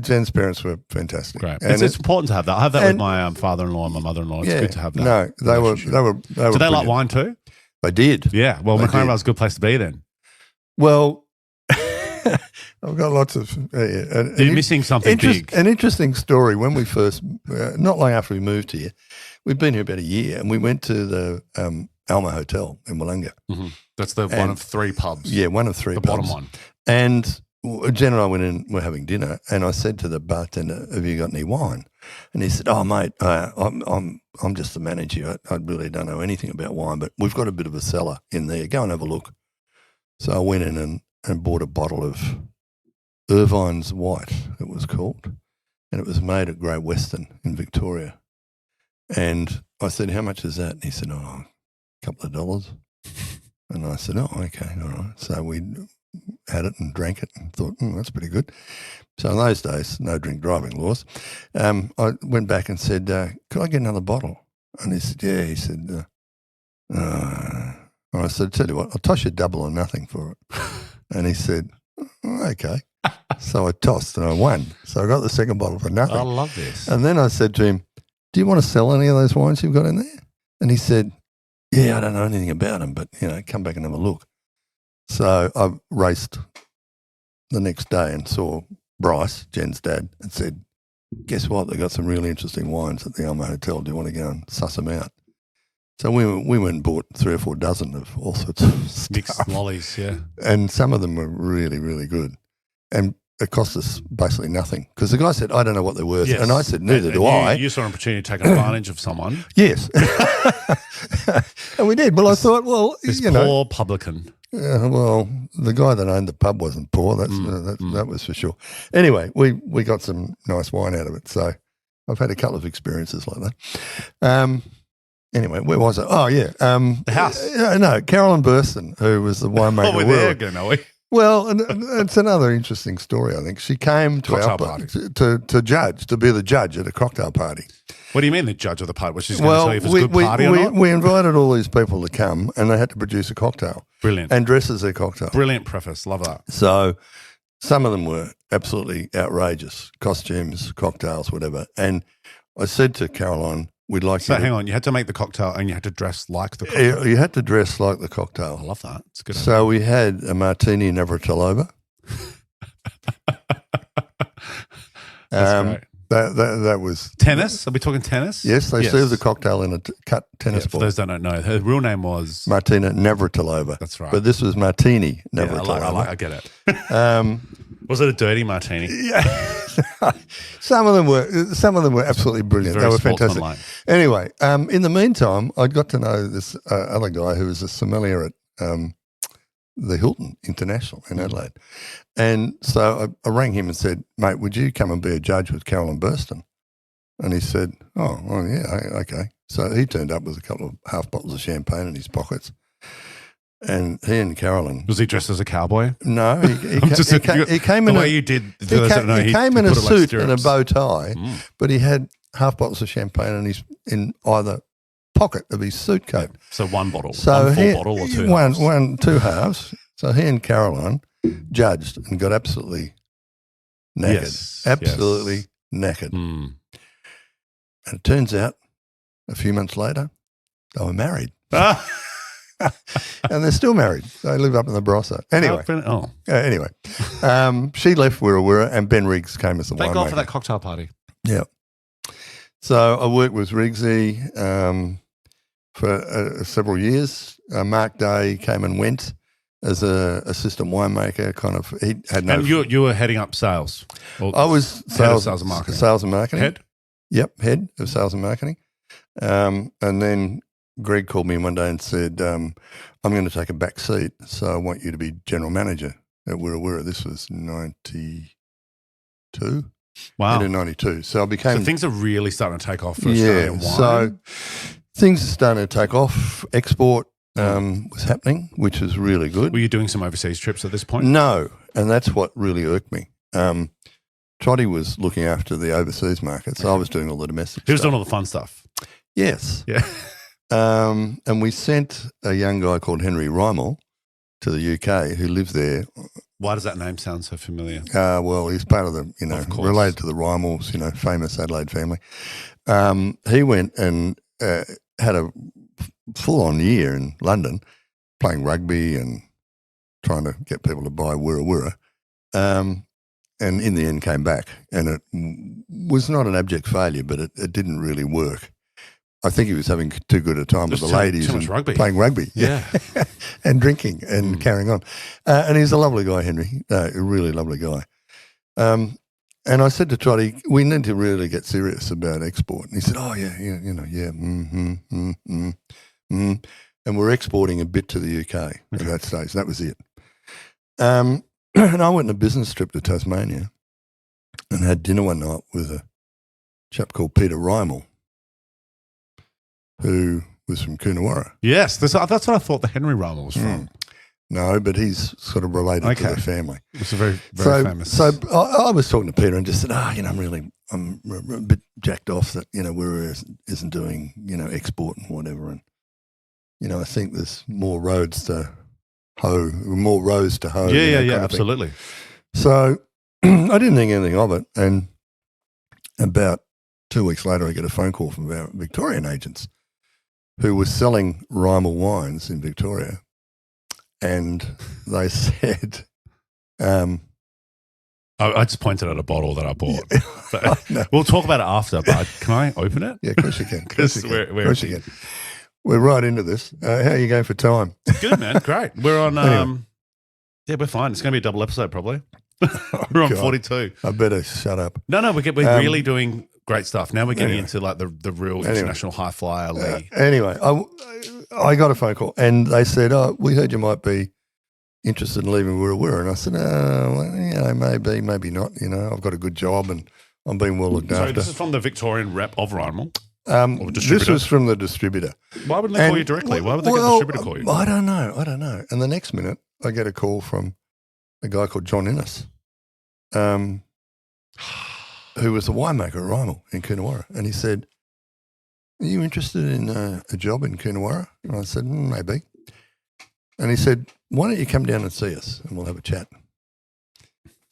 Jen's parents were fantastic. Great. It's important to have that. I have that with my father-in-law and my mother-in-law. It's good to have that. No, they were. Do they like wine too? They did. Yeah. Well, McLaren Vale's a good place to be then. Well, I've got lots of. You're missing something big. An interesting story. When we first, not long after we moved here, we'd been here about a year, and we went to the Alma Hotel in Wollonga. Mm-hmm. That's one of three pubs. Yeah, one of three the pubs. bottom one. And Jen and I went in, we're having dinner, and I said to the bartender, have you got any wine? And he said, oh, mate, I'm just the manager. I really don't know anything about wine, but we've got a bit of a cellar in there. Go and have a look. So I went in and bought a bottle of Irvine's White, it was called, and it was made at Great Western in Victoria. And I said, how much is that? And he said, a couple of dollars. And I said, oh, okay, all right. So we had it and drank it and thought, that's pretty good. So in those days, no drink driving laws. I went back and said, could I get another bottle? And he said, yeah. He said, and I said, tell you what, I'll toss you double or nothing for it. And he said, okay. So I tossed and I won. So I got the second bottle for nothing. I love this. And then I said to him, do you want to sell any of those wines you've got in there? And he said, yeah, I don't know anything about them, but, come back and have a look. So I raced the next day and saw Bryce, Jen's dad, and said, guess what? They've got some really interesting wines at the Alma Hotel. Do you want to go and suss them out? So we went and bought 3 or 4 dozen of all sorts of stuff. Mixed lollies, yeah. And some of them were really, really good. And it cost us basically nothing because the guy said, I don't know what they're worth. Yes. And I said, neither do I. You saw an opportunity to take advantage of someone. Yes. And we did. Well, I thought, well, this poor publican. Well, the guy that owned the pub wasn't poor. That was for sure. Anyway, we got some nice wine out of it. So I've had a couple of experiences like that. Anyway, where was it? Oh, yeah. The house. No, Carolyn Burston, who was the winemaker. Oh, we're there again, are we? Well, and it's another interesting story, I think. She came to our party to be the judge at a cocktail party. What do you mean the judge of the party? Was she going to tell you if it's a good party or not? We invited all these people to come and they had to produce a cocktail. Brilliant. And dress as their cocktail. Brilliant preface. Love that. So some of them were absolutely outrageous. Costumes, cocktails, whatever. And I said to Caroline, we'd like So hang on, you had to make the cocktail and you had to dress like the cocktail? You had to dress like the cocktail. I love that. It's good. So we had a martini Navratilova. That's great. That was tennis. Are we talking tennis? Yes, they served the cocktail in a cut tennis ball. For those that don't know, her real name was Martina Navratilova. That's right. But this was Martini Navratilova. I get it. Was it a dirty martini? Yeah. Some of them were absolutely brilliant. They were fantastic. Anyway, in the meantime, I got to know this other guy who was a sommelier at the Hilton International in Adelaide. And so I rang him and said, mate, would you come and be a judge with Carolyn Burston? And he said, oh, well, yeah, okay. So he turned up with a couple of half bottles of champagne in his pockets. And he and Carolyn. Was he dressed as a cowboy? No, he came in the way you did. He came in a suit and a bow tie, but he had half bottles of champagne in either pocket of his suit coat. So one bottle, so full bottle or two halves? Two halves. So he and Caroline judged and got absolutely knackered, Yes, absolutely knackered. Mm. And it turns out a few months later, they were married. Ah. And they're still married. They live up in the Barossa. Anyway, she left Wirra Wirra and Ben Riggs came as the winemaker. Thank God for that cocktail party. Yeah. So I worked with Riggsy for several years. Mark Day came and went as a assistant winemaker. Kind of, he had no. And you were heading up sales. I was sales and marketing. Sales and marketing. Head. Yep, head of sales and marketing. And then Greg called me one day and said, "I'm going to take a back seat, so I want you to be general manager at Wirra Wirra." This was 92. Wow. Into 92. So I became. So things are really starting to take off for Australian wine. So things are starting to take off. Export was happening, which was really good. Were you doing some overseas trips at this point? No, and that's what really irked me. Trotty was looking after the overseas markets. So I was doing all the domestic He was stuff. doing all the fun stuff. Yes. Yeah. And we sent a young guy called Henry Rymel to the UK who lived there. Why does that name sound so familiar? Well, he's part of the, related to the Rymels, famous Adelaide family. He went and had a full-on year in London playing rugby and trying to get people to buy Wirra Wirra. And in the end came back. And it was not an abject failure, but it didn't really work. I think he was having too good a time with the ladies too much rugby. Playing rugby. Yeah. And drinking and carrying on. And he's a lovely guy, Henry, a really lovely guy. And I said to Trotty, we need to really get serious about export. And he said, and we're exporting a bit to the UK at that stage. That was it. And I went on a business trip to Tasmania and had dinner one night with a chap called Peter Rymel, who was from Coonawarra. Yes, that's what I thought the Henry Rymel was from. No, but he's sort of related to the family. It's a very, very famous. So I was talking to Peter and just said, I'm a bit jacked off that, Wirra isn't doing, export and whatever. And, I think there's more roads to hoe, more rows to hoe. Yeah, absolutely. So I didn't think anything of it. And about 2 weeks later, I get a phone call from our Victorian agents who was selling Rymel wines in Victoria. And they said... I just pointed at a bottle that I bought. No. We'll talk about it after, but can I open it? Yeah, of course you can. We're right into this. How are you going for time? Good, man. Great. We're on... Anyway. Yeah, we're fine. It's going to be a double episode probably. We're on 42. I better shut up. No, we're really doing great stuff. Now we're getting into like the real international high flyer, Leigh. Anyway, I got a phone call and they said, we heard you might be interested in leaving Wirra Wirra. And I said, maybe not. I've got a good job and I'm being well looked after. So this is from the Victorian rep of Rymel? This was from the distributor. Why wouldn't they call you directly? Why would they get the distributor to call you? I don't know. And the next minute I get a call from a guy called John Innes, who was the winemaker at Rymel in Coonawarra. And he said, are you interested in a job in Coonawarra? And I said, maybe. And he said, why don't you come down and see us and we'll have a chat.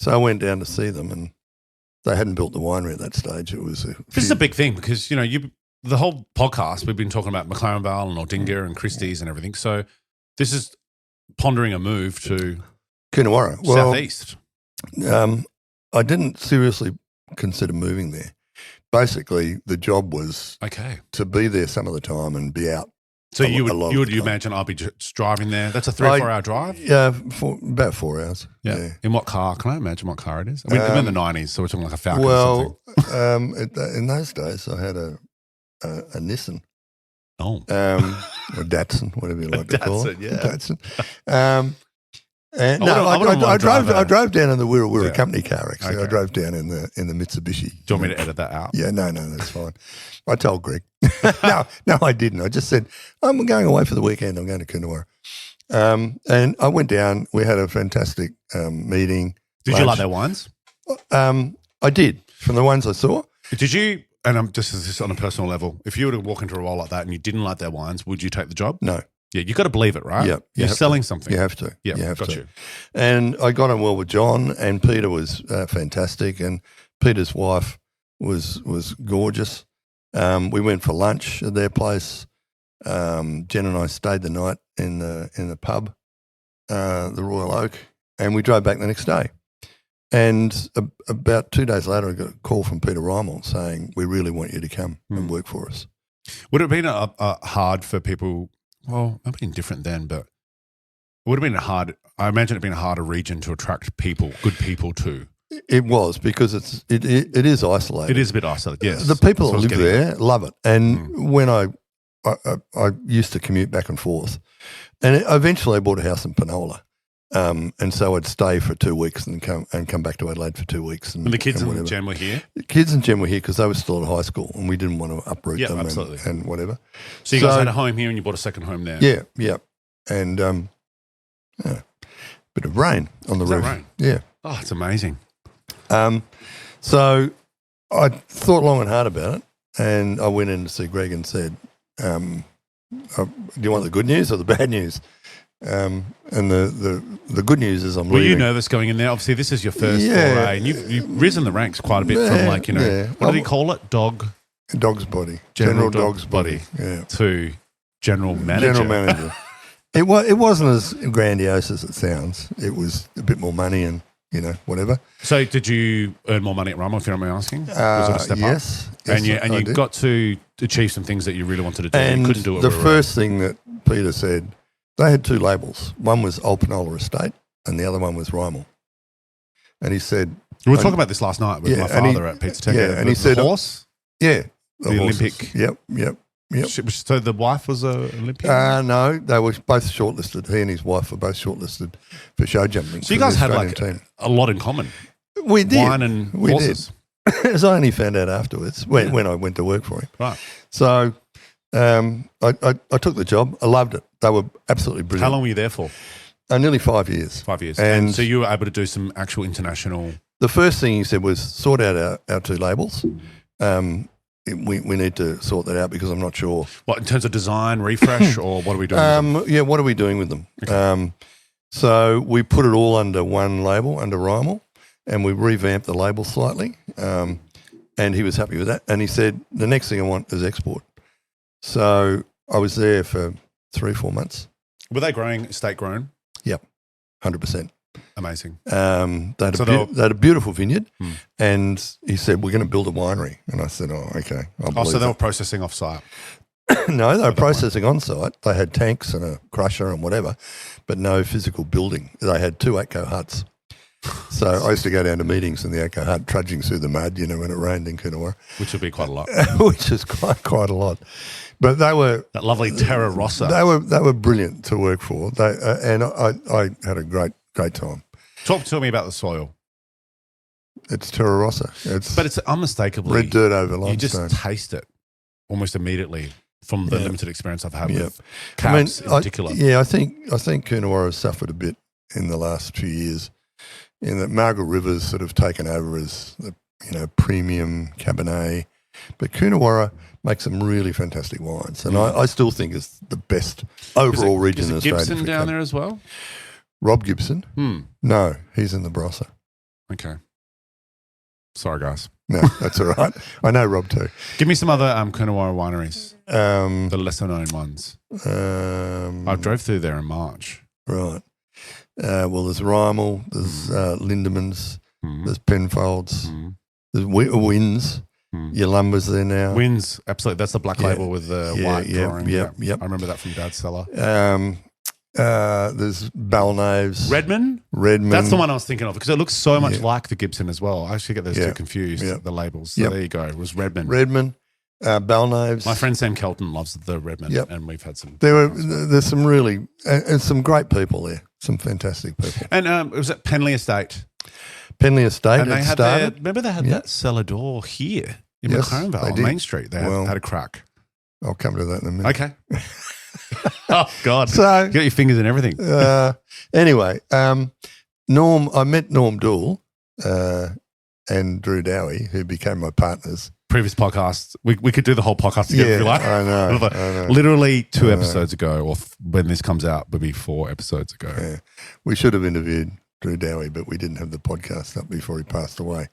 So I went down to see them and they hadn't built the winery at that stage. It was This is a big thing because, the whole podcast, we've been talking about McLaren Vale and Aldinga and Christie's and everything. So this is pondering a move to Coonawarra. Southeast. I didn't seriously consider moving there. Basically, the job was to be there some of the time and be out. So you imagine I'll be just driving there? That's a 3 or 4 hour drive? Yeah, about 4 hours. Yeah. In what car? Can I imagine what car it is? I mean, I'm in the 90s, so we're talking like a Falcon or something. In those days, I had a Nissan. Oh. Or Datsun, whatever you like to call it. Datsun. And I drove down in the Wirra Wirra company car, actually. Okay. I drove down in the Mitsubishi. Do you want me to edit that out? Yeah, no, that's fine. I told Greg. No, I didn't. I just said, I'm going away for the weekend. I'm going to Coonawarra. And I went down. We had a fantastic meeting. Did you like their wines? I did. From the ones I saw. Did you, and I'm just on a personal level, if you were to walk into a role like that and you didn't like their wines, would you take the job? No. Yeah, you got to believe it, right? Yeah, You're selling something. You have to. Yeah, you have got to. you. And I got on well with John, and Peter was fantastic, and Peter's wife was gorgeous. We went for lunch at their place. Jen and I stayed the night in the pub, the Royal Oak, and we drove back the next day. And about 2 days later, I got a call from Peter Reimel saying, "We really want you to come and work for us." Would it have been hard for people? Well, it would have been different then, but it would have been I imagine it being a harder region to attract people, good people to. It was, because it is isolated. It is a bit isolated, yes. The people that That's what I was live getting there love it. And when I used to commute back and forth, and eventually I bought a house in Penola. And so I'd stay for 2 weeks and come back to Adelaide for 2 weeks. And the kids and Jen were here? The kids and Jen were here because they were still at high school, and we didn't want to uproot them and whatever. So you guys had a home here and you bought a second home there? Yeah. And bit of rain on the roof. Rain? Yeah. Oh, it's amazing. So I thought long and hard about it, and I went in to see Greg and said, do you want the good news or the bad news? And the good news is I'm leaving. Were you nervous going in there? Obviously, this is your first foray, and you've risen the ranks quite a bit from what did he call it? Dog's body. General Dog's body. Yeah. To general manager. General manager. It wasn't as grandiose as it sounds. It was a bit more money and, whatever. So did you earn more money at Rummel, if you don't mind me asking? Was it a step yes, up? And you did. got to achieve some things that you really wanted to do. And you couldn't do it. The first thing that Peter said, they had 2 labels. One was Old Penola Estate and the other one was Rummel. And he said... We were talking about this last night with my father at Pizza Tech. Yeah, and he said... The horse? Yeah. The Olympic? Yep. So the wife was an Olympian? No, they were both shortlisted. He and his wife were both shortlisted for show jumping. So you guys had a lot in common. We did. Wine and horses. As I only found out afterwards when I went to work for him. Right. So I took the job. I loved it. They were absolutely brilliant. How long were you there for? Nearly 5 years. 5 years. And so you were able to do some actual international... The first thing he said was sort out our 2 labels. We need to sort that out because I'm not sure. What, in terms of design, refresh, or what are we doing with them? Yeah, what are we doing with them? Okay. So we put it all under one label, under Reimel, and we revamped the label slightly, and he was happy with that. And he said, the next thing I want is export. So I was there for 3-4 months. Were they growing, estate grown? Yep, 100%. Amazing. They had a beautiful vineyard, and he said, we're going to build a winery. And I said, oh, okay. So they were processing off-site? No, they were processing on-site. They had tanks and a crusher and whatever, but no physical building. They had 2 ATCO huts. So I used to go down to meetings in the ATCO hut, trudging through the mud, when it rained in Coonawarra. Which would be quite a lot. Which is quite a lot. But they were... That lovely Terra Rossa. They were brilliant to work for. And I had a great time. Talk to me about the soil. It's Terra Rossa. But it's unmistakably... red dirt over limestone. You just taste it almost immediately from the limited experience I've had with cabs in particular. I think Coonawarra has suffered a bit in the last few years in that Margaret River's sort of taken over as the premium Cabernet. But Coonawarra makes some really fantastic wines. And I still think it's the best overall region in Australia. Is Gibson down there as well? Rob Gibson? No, he's in the Barossa. Okay. Sorry, guys. No, that's all right. I know Rob too. Give me some other Coonawarra wineries, the lesser-known ones. I drove through there in March. Right. Well, there's Reimel, there's Lindemans, there's Penfolds, there's Wins. Yalumba's there now. Wins, absolutely. That's the black label with the white drawing. Yep. I remember that from Dad's cellar. There's Balnaves. Redmond? That's the one I was thinking of because it looks so much like the Gibson as well. I actually get those two confused, the labels. So there you go. It was Redmond. Balnaves. My friend Sam Kelton loves the Redmond and we've had some. There's some really, and some great people there. Some fantastic people. And it was at Penley Estate. Penley Estate. And they had remember they had that cellar door here in McLaren Vale on Main Street. They had a crack. I'll come to that in a minute. Okay. Oh, God. So, you got your fingers in everything. Anyway, I met Norm Dool and Drew Dowie, who became my partners previous podcasts. We could do the whole podcast together if you like. I know. Literally 2 episodes ago, or when this comes out, maybe 4 episodes ago. Yeah. We should have interviewed Drew Dowie, but we didn't have the podcast up before he passed away.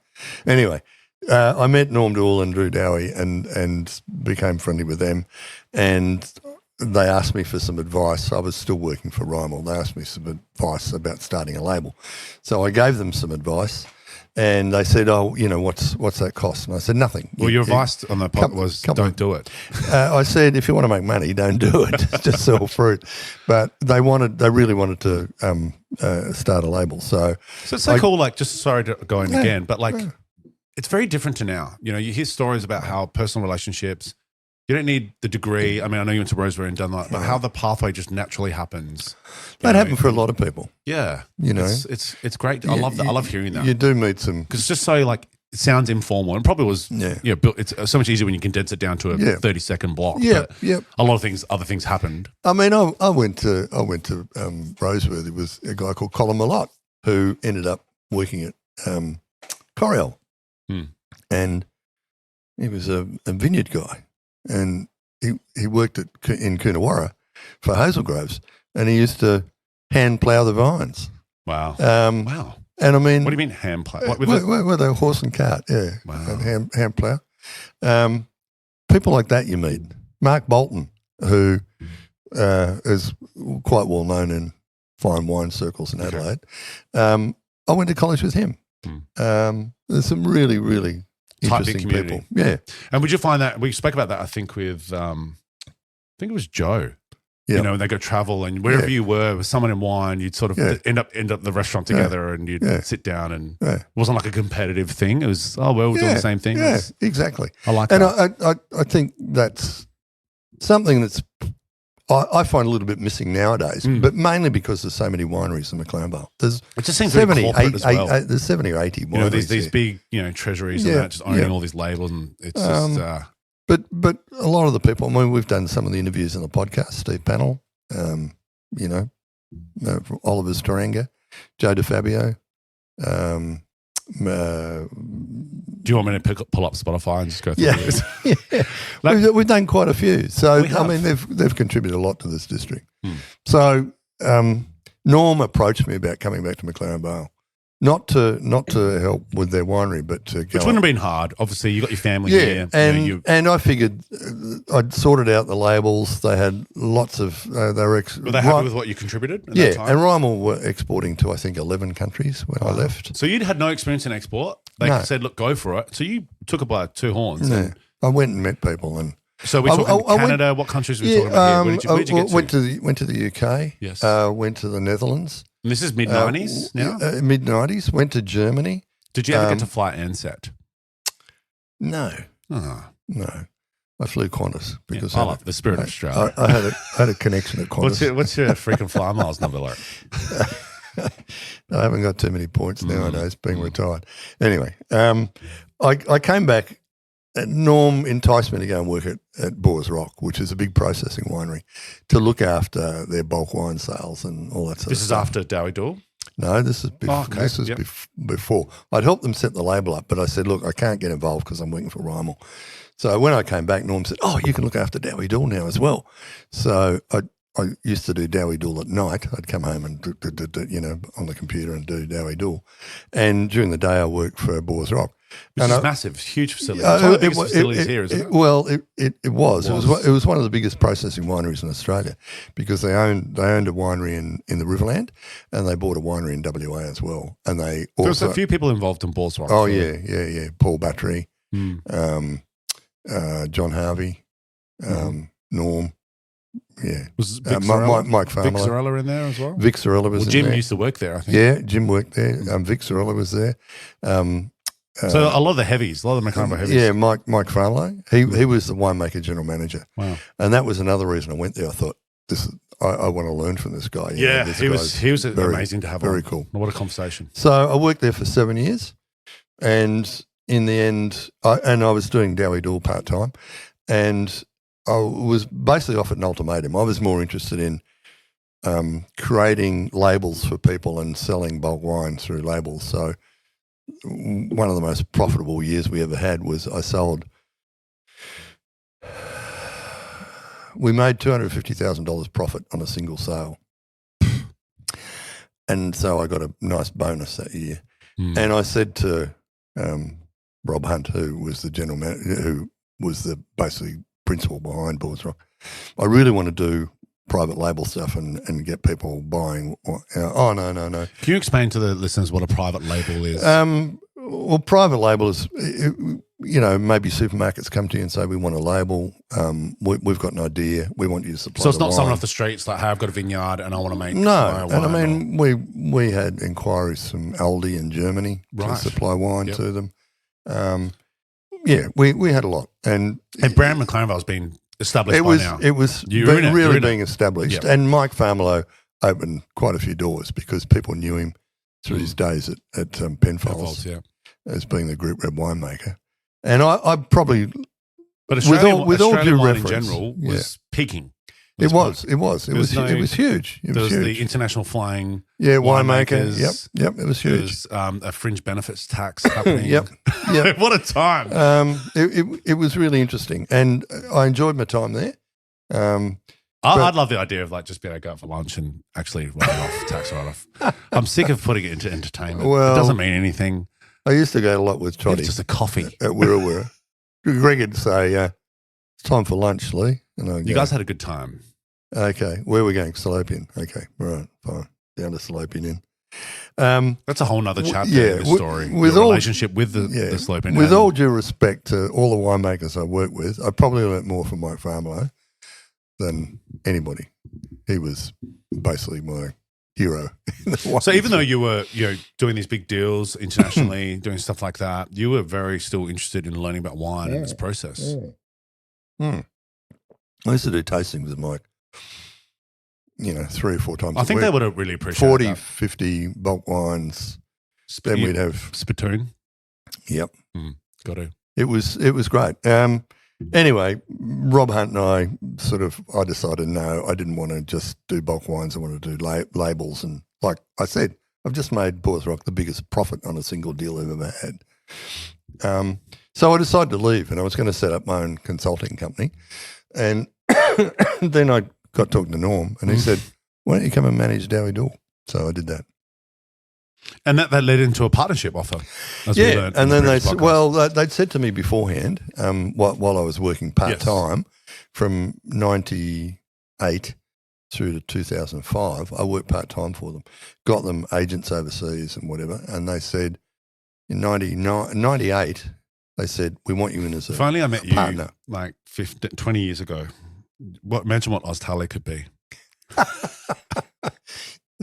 Anyway, I met Norm Dool and Drew Dowie and became friendly with them, and they asked me for some advice. I was still working for Rymel. They asked me some advice about starting a label. So I gave them some advice, and they said, what's that cost? And I said, nothing. Well, your advice on the pod was don't do it. I said, if you want to make money, don't do it. Just sell fruit. But they really wanted to start a label. So it's so cool, like, just sorry to go in again, but like it's very different to now. You hear stories about how personal relationships, you don't need the degree. I mean, I know you went to Rosebery and done that, but how the pathway just naturally happens. That happened for a lot of people. Yeah. It's great. I love that. I love hearing that. You do meet some. Because it's just so, like, it sounds informal, and probably was, it's so much easier when you condense it down to a 30-second block. Yeah, a lot of other things happened. I mean, I went to Rosebery. There was a guy called Colin Malott who ended up working at Coriel. And he was a vineyard guy. And he worked in Coonawarra for Hazel Groves, and he used to hand plough the vines. Wow. Wow. And I mean, what do you mean hand plough? With a horse and cart, Wow. And hand plough. People like that you meet. Mark Bolton, who is quite well known in fine wine circles in Adelaide. I went to college with him. There's some really, really interesting people. Yeah. And would you find that, we spoke about that, I think, with, I think it was Joe. Yeah. When they go travel and wherever you were with someone in wine, you'd sort of end up at the restaurant together and you'd sit down, and it wasn't like a competitive thing. It was, we're all doing the same thing. Yeah, exactly. I like that. And I think that's something that's I find a little bit missing nowadays, but mainly because there's so many wineries in McLaren Vale. It just seems 70, very corporate as well. There's 70 or 80 wineries. These big, treasuries and that, just owning all these labels, and it's just. But a lot of the people, I mean, we've done some of the interviews on the podcast, Steve Pannell, Oliver Staranga, Joe DeFabio. Do you want me to pull up Spotify and just go through this? We've done quite a few. So, I mean, they've contributed a lot to this district. So Norm approached me about coming back to McLaren Vale. Not to help with their winery, but to go. Which wouldn't have been hard. Obviously, you got your family here. And I figured I'd sorted out the labels. They had lots of. Were they happy with what you contributed? At that time? And Rymel were exporting to, I think, 11 countries when I left. So you'd had no experience in export. They said, "Look, go for it." So you took it by two horns. Yeah. I went and met people, and so we're talking Canada. What countries were we talking about here? Where'd you get to? Went to the UK. Yes. Went to the Netherlands. And this is mid-90s now? Mid-90s. Went to Germany. Did you ever get to fly Ansett? No. Oh. No. I flew Qantas because I love the spirit of Australia. I had a connection at Qantas. What's your freaking fly miles number like? I haven't got too many points nowadays, being retired. Anyway, I came back. Norm enticed me to go and work at Boers Rock, which is a big processing winery, to look after their bulk wine sales and all that sort of stuff. This is after Dowie Dool? No, this is before. I'd helped them set the label up, but I said, look, I can't get involved because I'm working for Rymel. So when I came back, Norm said, you can look after Dowie Dool now as well. So I used to do Dowie Dool at night. I'd come home and, on the computer and do Dowie Dool. And during the day I worked for Boers Rock. Which is massive, huge facility. It's one of the biggest facilities here, isn't it? Well, it was. It was one of the biggest processing wineries in Australia because they owned a winery in the Riverland, and they bought a winery in WA as well. And there was a few people involved in Boers Rock. Oh, yeah. Paul Battery, John Harvey, Norm. Yeah. Was Vic Zarella, Mike Farmer. Vic Zarella in there as well? Vic Zarella was Jim in there. used to work there, I think. Yeah, Jim worked there. Vic Zarella was there. So a lot of the heavies, a lot of the McLaren heavies. Yeah, Mike Farlow. He was the winemaker general manager. Wow. And that was another reason I went there. I thought, I want to learn from this guy. He was amazing to have on. Very cool. What a conversation. So I worked there for 7 years, and in the end, I was doing Dowie Dool part-time, and I was basically offered an ultimatum. I was more interested in creating labels for people and selling bulk wine through labels. So one of the most profitable years we ever had was I sold we made $250,000 profit on a single sale. And so I got a nice bonus that year. And I said to Rob Hunt, who was the general manager, who was the basically principal behind Bulls Rock, I really want to do private label stuff and get people buying. Oh, no. Can you explain to the listeners what a private label is? Well, private label is, maybe supermarkets come to you and say, we want a label. We've got an idea. We want you to supply. So it's not wine. someone off the streets like, hey, I've got a vineyard and I want to make no. my wine. And I mean, we had inquiries from Aldi in Germany to supply wine to them. We had a lot. And Brand McLaren Vale's been established by now. It was really being established. Yep. And Mike Farmelo opened quite a few doors because people knew him through his days at Penfolds as being the group red winemaker. And I probably, but Australian with all due wine reference, in general was peaking. It was huge. There was the international flying winemaker. Yep, it was huge. There was a fringe benefits tax happening. Yep. What a time. It was really interesting, and I enjoyed my time there. I'd love the idea of just being able to go out for lunch and actually write it off, tax write off. I'm sick of putting it into entertainment. Well, it doesn't mean anything. I used to go a lot with Toddy. It's just a coffee. At Wirra. Greg would say, it's time for lunch, Leigh. And I'd You go, guys had a good time. Okay, where are we going? Salopian. Okay, right, fine. Down to Salopian Inn. That's a whole nother chapter in the story. With your all, relationship with the Salopian Inn. With all due respect to all the winemakers I work with, I probably learnt more from Mike Farmelo than anybody. He was basically my hero. So even though you were doing these big deals internationally, doing stuff like that, you were very still interested in learning about wine and its process. I used to do tastings with Mike, 3 or 4 times I a think week. they would have really appreciated 40, that. 50 bulk wines. Then we'd have spittoon. Yep. Got to. It was great. Anyway, Rob Hunt and I decided no, I didn't want to just do bulk wines. I wanted to do labels. And like I said, I've just made Bulls Rock the biggest profit on a single deal I've ever had. So I decided to leave and I was going to set up my own consulting company. And then I got talking to Norm and he said, why don't you come and manage Dowie Dool? So I did that. And that led into a partnership offer, as we learned. And then they'd said to me beforehand, while I was working part-time, from 98 through to 2005, I worked part-time for them, got them agents overseas and whatever, and they said in 98, they said, we want you in as a partner. If only I met you like 20 years ago. Imagine what Oztali could be.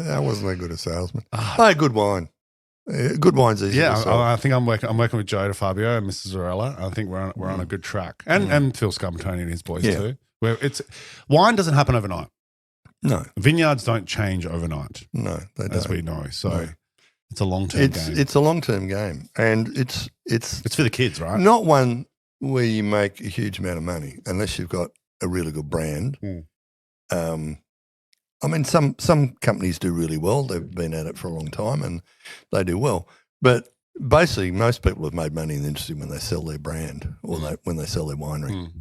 I wasn't that good a salesman. Good wine. Good wine's easy to sell. I think I'm working with Joe DeFabio and Mrs. Zarella. I think we're on a good track. And Phil Scarpantoni and his boys too. Where wine doesn't happen overnight. No. Vineyards don't change overnight. No, they don't. As we know. So it's a long-term game. It's a long-term game. And it's for the kids, right? Not one where you make a huge amount of money unless you've got a really good brand. I mean, some companies do really well. They've been at it for a long time and they do well. But basically, most people have made money in the industry when they sell their brand or when they sell their winery.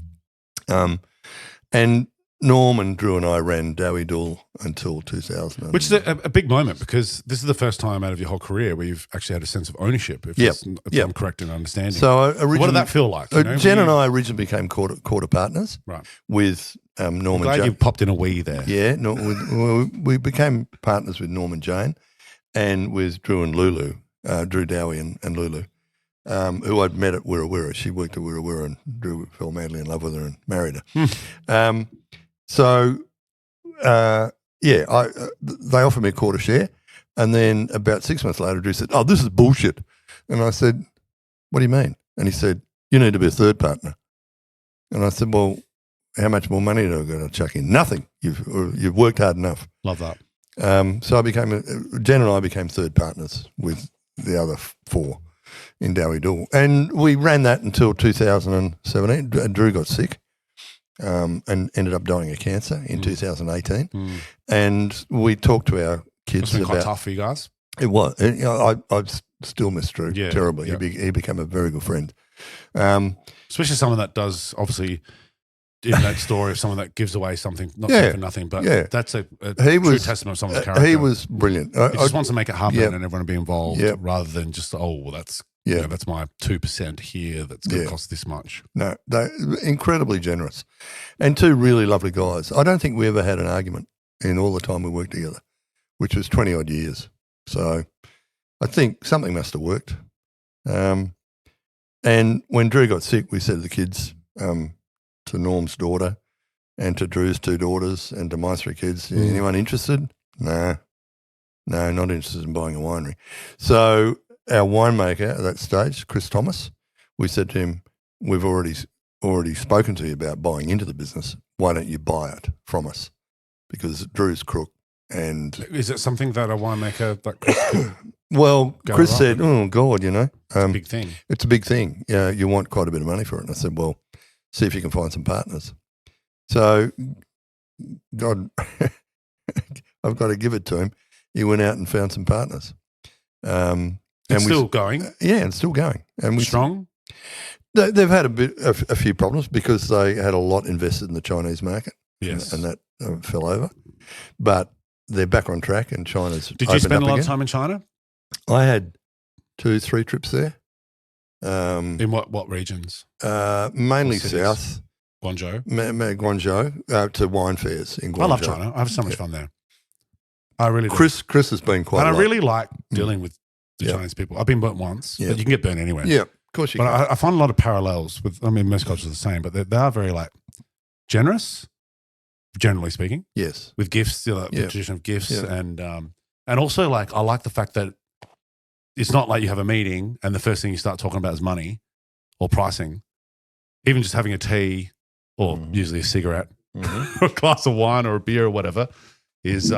And Norm and Drew and I ran Dowie Dool until 2000. Which is a big moment because this is the first time out of your whole career where you've actually had a sense of ownership, if I'm correct in understanding. So what did that feel like? Jen and I originally became quarter partners with Norm and Jane. You popped in a wee there. Yeah, we became partners with Norm and Jane and with Drew and Lulu, Drew Dowie and Lulu, who I'd met at Wirra Wirra. She worked at Wirra Wirra and Drew fell madly in love with her and married her. So, they offered me a quarter share. And then about 6 months later, Drew said, oh, this is bullshit. And I said, what do you mean? And he said, you need to be a third partner. And I said, well, how much more money do I got to chuck in? Nothing. You've worked hard enough. Love that. So Jen and I became third partners with the other 4 in Dowie Dool. And we ran that until 2017. Drew got sick. And ended up dying of cancer in 2018. And we talked to our kids about. It's been quite tough for you guys. It was. I still miss Drew terribly. Yeah. He became a very good friend. Especially someone that does obviously in that story of someone that gives away something, not for nothing, but that's a true testament of someone's character. He was brilliant. He just wants to make it happen and everyone to be involved rather than just, that's that's my 2% here that's going to cost this much. No, they're incredibly generous. And two really lovely guys. I don't think we ever had an argument in all the time we worked together, which was 20-odd years. So I think something must have worked. And when Drew got sick, we said to the kids, to Norm's daughter and to Drew's 2 daughters and to my 3 kids, anyone interested? No, not interested in buying a winery. So our winemaker at that stage, Chris Thomas, we said to him, we've already spoken to you about buying into the business. Why don't you buy it from us? Because Drew's crook. And is it something that a winemaker like Chris could well, Chris said, oh, God, it's a big thing. It's a big thing. Yeah, you want quite a bit of money for it. And I said, well, see if you can find some partners. So, God, I've got to give it to him. He went out and found some partners. It's still going? Yeah, it's still going. And strong? They've had a few problems because they had a lot invested in the Chinese market. Yes. And that fell over. But they're back on track and China's Did you spend a lot of time in China? I had 2-3 trips there. In what regions? Mainly south. Guangzhou? Guangzhou, to wine fairs in Guangzhou. I love China. I have so much fun there. I really do. Chris has been quite And I really like dealing with the Chinese people. I've been burnt once, but you can get burnt anywhere. Yeah, of course you can. But I find a lot of parallels with, most cultures are the same, but they are very generous, generally speaking. Yes. With gifts, the tradition of gifts. And also I like the fact that it's not like you have a meeting and the first thing you start talking about is money or pricing. Even just having a tea or usually a cigarette or a glass of wine or a beer or whatever is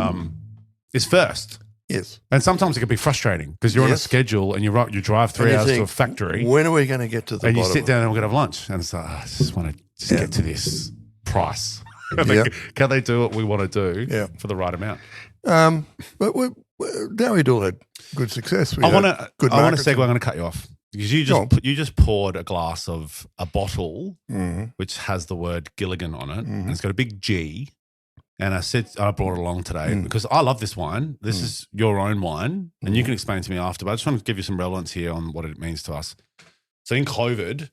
first. Yes. And sometimes it can be frustrating because you're on a schedule and you drive 3 hours to a factory. When are we going to get to the And bottom? you sit down and we're going to have lunch. And it's like, I just want to get to this price. Can they do what we want to do for the right amount? But Dowie Dool had good success. I want to segue. I'm going to cut you off because you just poured a glass of a bottle which has the word Gilligan on it, and it's got a big G. And I brought it along today because I love this wine. This is your own wine, and you can explain to me after. But I just want to give you some relevance here on what it means to us. So in COVID,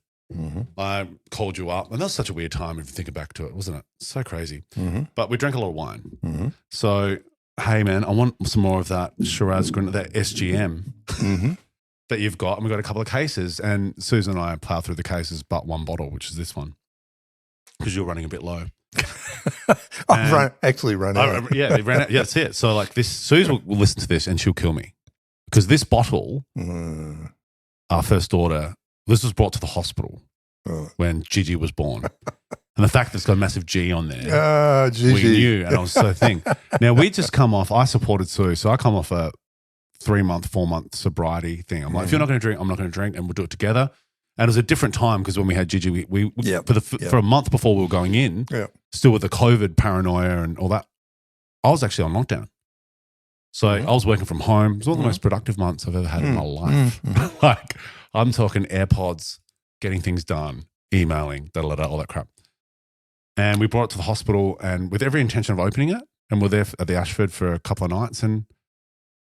I called you up, and that was such a weird time if you think back to it, wasn't it? So crazy. But we drank a lot of wine. So, hey, man, I want some more of that Shiraz, that SGM that you've got. And we've got a couple of cases, and Susan and I plough through the cases but one bottle, which is this one, because you're running a bit low. I've actually run out. Yeah, they ran out. Yeah, that's it. So this, Susan will listen to this and she'll kill me because this bottle, our first daughter, this was brought to the hospital when Gigi was born. And the fact that it's got a massive G on there, we knew, and I was so thin. Now, we just come off, I supported Sue, so I come off a 3-month, 4-month sobriety thing. I'm like, if you're not going to drink, I'm not going to drink, and we'll do it together. And it was a different time because when we had Gigi, for a month before we were going in, still with the COVID paranoia and all that, I was actually on lockdown. So I was working from home. It was one of the most productive months I've ever had in my life. I'm talking AirPods, getting things done, emailing, all that crap. And we brought it to the hospital and with every intention of opening it, and we're there at the Ashford for a couple of nights, and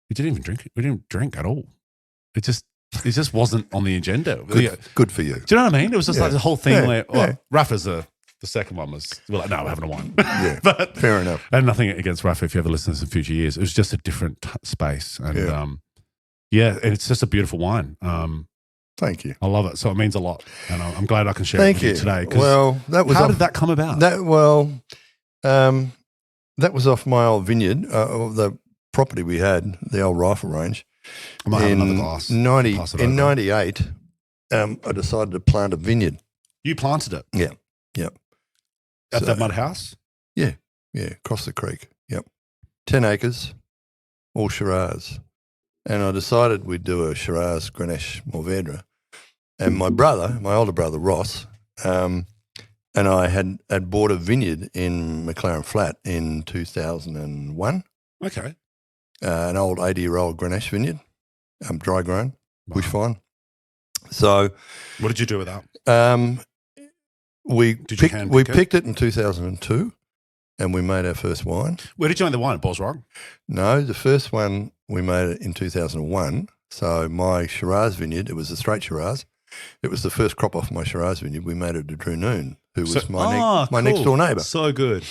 we didn't even drink it. We didn't drink at all. It just wasn't on the agenda. Good for you. Do you know what I mean? It was just like the whole thing where Rafa's the second one was, we're like, no, we're having a wine. But, fair enough. And nothing against Rafa if you ever listen to this in future years. It was just a different space. And and it's just a beautiful wine. Thank you. I love it. So it means a lot. And I'm glad I can share it with you today. Well, how did that come about? That was off my old vineyard, the property we had, the old rifle range. I might have another glass. In 98, I decided to plant a vineyard. You planted it? Yeah. At that mud house? Yeah, across the creek. Yep. 10 acres, all Shiraz. And I decided we'd do a Shiraz Grenache Mourvèdre. And my older brother, Ross, and I had bought a vineyard in McLaren Flat in 2001. Okay. An old 80-year-old Grenache vineyard, dry grown, bush vine. So, what did you do with that? we Did you hand pick it? picked it in 2002, and we made our first wine. Where did you make the wine? At Balls Rock? No, the first one we made it in 2001. So my Shiraz vineyard, it was a straight Shiraz. It was the first crop off my Shiraz vineyard. We made it to Drew Noon, who was my next door neighbour. So good.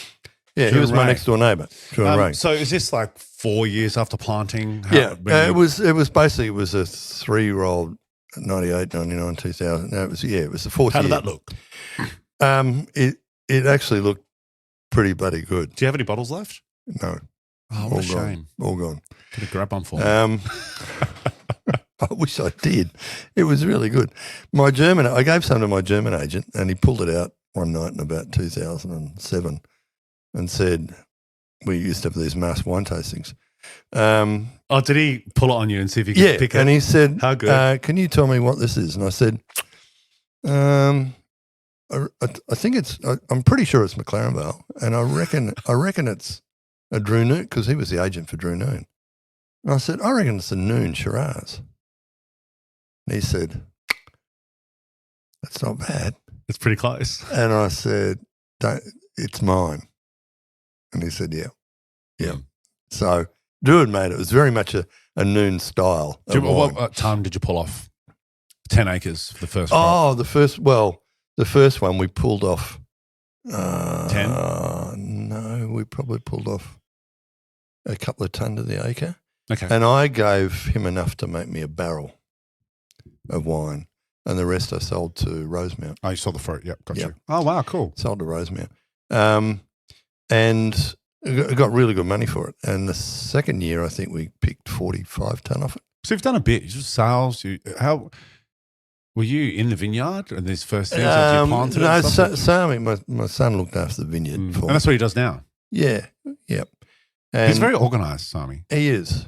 Yeah, he was my next door neighbour, Drew and Ray. So is this like 4 years after planting? It was basically a 3-year-old 98, 99, 2000. No, it was the fourth year. How did that look? It actually looked pretty bloody good. Do you have any bottles left? No. Oh, what a shame. All gone. Could have grabbed one for me. I wish I did. It was really good. I gave some to my German agent, and he pulled it out one night in about 2007 and said, we used to have these mass wine tastings. Did he pull it on you and see if you could pick it? And he said, how good? Can you tell me what this is? And I said, I think I'm pretty sure it's McLaren Vale, and I reckon it's a Drew Noon, because he was the agent for Drew Noon. And I said, I reckon it's a Noon Shiraz. And he said, that's not bad. It's pretty close. And I said, it's mine. And he said, yeah. Mm. So Drew had made it. It was very much a Noon style. What time did you pull off? 10 acres for the first crop? Oh, the first one we pulled off. 10? No, we probably pulled off a couple of tonne to the acre. Okay. And I gave him enough to make me a barrel of wine, and the rest I sold to Rosemount. Oh, you sold the fruit. Yep, got Yep. you. Oh, wow, cool. Sold to Rosemount. And I got really good money for it. And the second year, I think we picked 45 tonne off it. So you've done a bit. Just sales. How were you in the vineyard and these first things? Did you plant it? No, Sami, my son looked after the vineyard. And that's what he does now. Yeah, yep. And he's very organised, Sami. He is.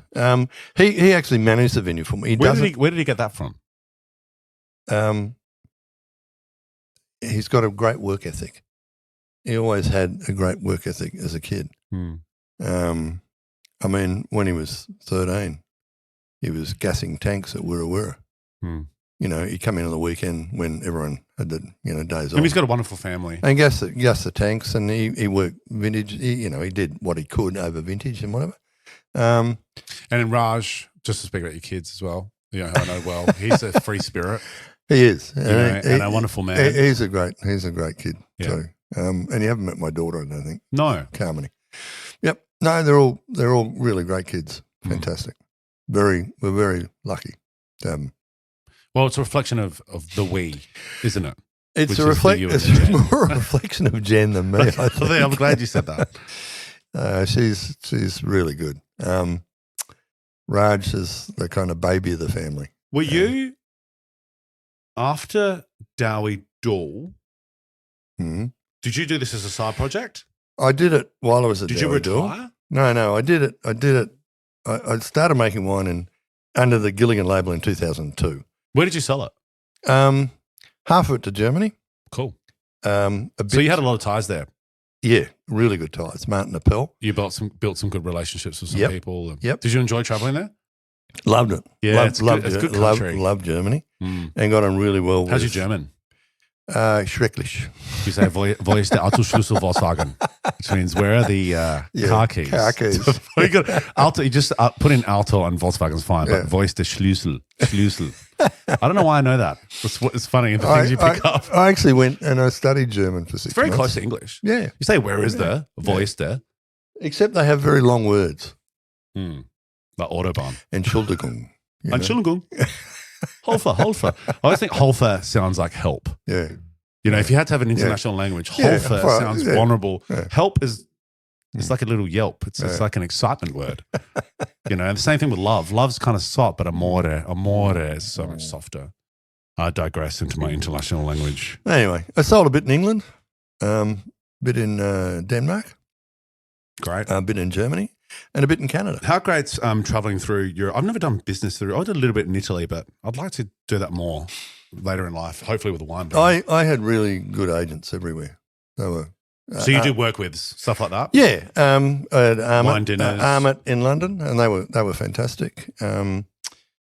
He actually managed the vineyard for me. Where did he get that from? He's got a great work ethic. He always had a great work ethic as a kid. I mean, when he was 13, he was gassing tanks at Wirra Wirra. You know, he'd come in on the weekend when everyone had the days off. And he's got a wonderful family. And gas the tanks, and he worked vintage. He did what he could over vintage and whatever. And in Raj, just to speak about your kids as well, who I know well, he's a free spirit. He is, and a wonderful man. He's a great kid too. Yeah. And you haven't met my daughter, I don't think. No, Carmony. Yep. No, they're all really great kids. Fantastic. We're very lucky to have them. Well, it's a reflection of the we, isn't it? It's more a reflection of Jen than me. I think. I'm glad you said that. She's really good. Raj is the kind of baby of the family. Were you after Dowie Dool? Did you do this as a side project? I did it while I was at Did Dowie you Dool. retire? No, I did it. I started making wine under the Gilligan label in 2002. Where did you sell it? Half of it to Germany. Cool. So you had a lot of ties there. Yeah, really good ties. Martin Appel. You built some good relationships with some people. Yep. Did you enjoy traveling there? Loved it. Yeah, it's good country. Loved Germany and got on really well. How's your German? Schrecklich. You say, wo ist der Autoschlüssel Volkswagen? Which means, where are the car keys? Car keys. Very good. Alto, you just put in Alto and Volkswagen's fine, but wo ist der Schlüssel? I don't know why I know that. It's funny, the things you pick up. I actually went and I studied German for 6 months. It's very close to English. Yeah. You say, where is there? Wo ist der? Except they have very long words. Like Autobahn. Entschuldigung. Entschuldigung. Hofer. I always think Hofer sounds like help. Yeah. You know, if you had to have an international language, Hofer sounds vulnerable. Yeah. Help is, it's like a little yelp. It's like an excitement word. And the same thing with love. Love's kind of soft, but amore is so much softer. I digress into my international language. Anyway, I sold a bit in England, bit in Denmark. Great. A bit in Germany. And a bit in Canada. How great's traveling through Europe? I've never done business through. I did a little bit in Italy, but I'd like to do that more later in life, hopefully with a wine brand. I had really good agents everywhere. They were. So you did work with stuff like that? Yeah. I had Wine dinners. Armit in London, and they were fantastic. I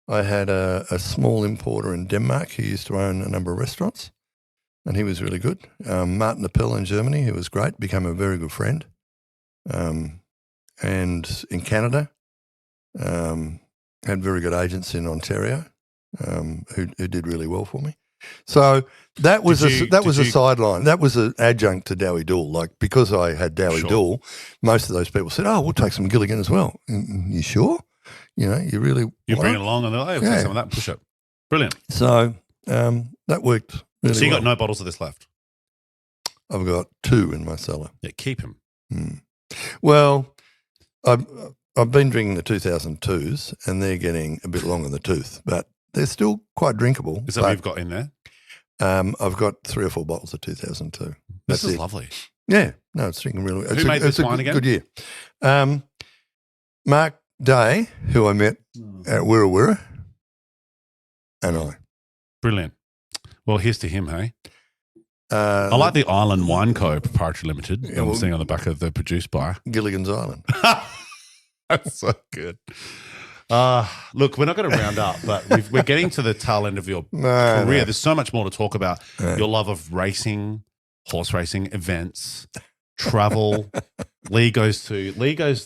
had a small importer in Denmark who used to own a number of restaurants. and he was really good. Martin Appel in Germany, who was great, became a very good friend. And in Canada, had very good agents in Ontario who did really well for me. So that was a sideline. That was an adjunct to Dowie Dool. Like, because I had Dowie Dool, most of those people said, "Oh, we'll take some Gilligan as well." You sure? You really bring it along, and they're like, take some of that push up. Brilliant. So that worked really So you well. got no bottles of this left? I've got 2 in my cellar. Yeah, keep them. Well, I've been drinking the 2002s, and they're getting a bit long in the tooth, but they're still quite drinkable. Is that what you've got in there? I've got 3 or 4 bottles of 2002. This is lovely. Yeah. No, it's drinking really well. Who made this wine again? Good year. Mark Day, who I met at Wirra Wirra, and I. Brilliant. Well, here's to him, hey? I like the Island Wine Co. Proprietary Limited. I'm seeing on the back of the produced by Gilligan's Island. That's so good. Look, we're not going to round up, but we're getting to the tail end of your career. No. There's so much more to talk about. Your love of racing, horse racing, events, travel. Leigh goes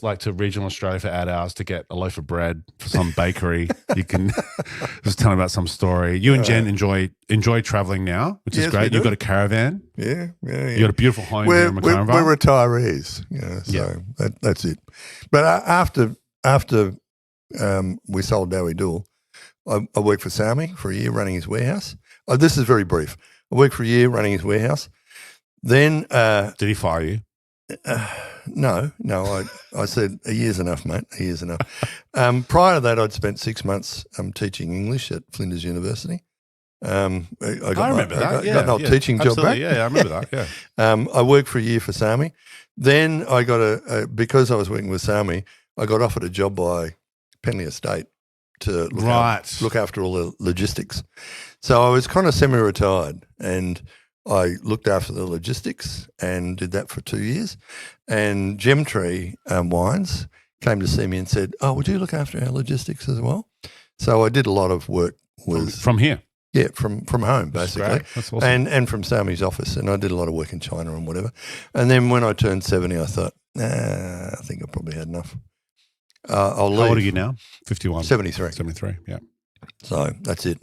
like to regional Australia for 8 hours to get a loaf of bread for some bakery. You can just tell me about some story. You and Jen enjoy traveling now, which is great. You've got a caravan. Yeah. You got a beautiful home here in McLaren Vale. We're retirees, so that's it. But after we sold Dowie Dool, I worked for Sami for a year running his warehouse. This is very brief. I worked for a year running his warehouse. Then did he fire you? No. I said a year's enough, mate. A year's enough. Prior to that, I'd spent 6 months teaching English at Flinders University. I remember that. Got an old teaching job back. Yeah, I remember that. Yeah. I worked for a year for Sami. Then I got because I was working with Sami, I got offered a job by Penley Estate to look after all the logistics. So I was kind of semi-retired, and I looked after the logistics and did that for 2 years. And Gemtree Wines came to see me and said, "Oh, would you look after our logistics as well?" So I did a lot of work from here. Yeah, from home basically. That's awesome. And from Sami's office, and I did a lot of work in China and whatever. And then when I turned 70, I thought, I think I probably had enough. I'll leave. How old are you now? 51. 73. 73, yeah. So that's it.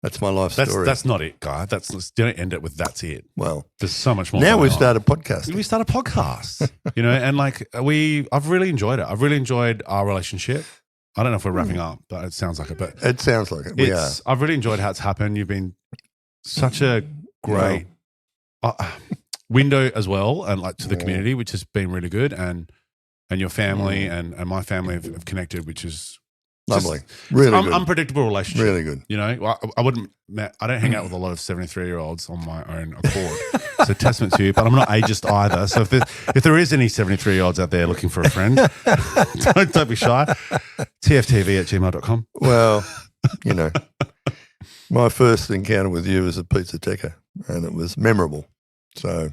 That's my life story. That's not it, guy. Don't end it with that's it. Well, there's so much more. Now we've started podcasting. We started podcasts, and like I've really enjoyed it. I've really enjoyed our relationship. I don't know if we're wrapping up, but it sounds like it. But it sounds like it. We are. I've really enjoyed how it's happened. You've been such a great window as well, and like to the community, which has been really good. And your family and my family have connected, which is lovely. Really good. Unpredictable relationship. Really good. I don't hang out with a lot of 73-year-olds on my own accord. So testament to you, but I'm not ageist either. So if there is any 73-year-olds out there looking for a friend, don't be shy. tftv@gmail.com. Well, my first encounter with you was at Pizza Teca, and it was memorable. So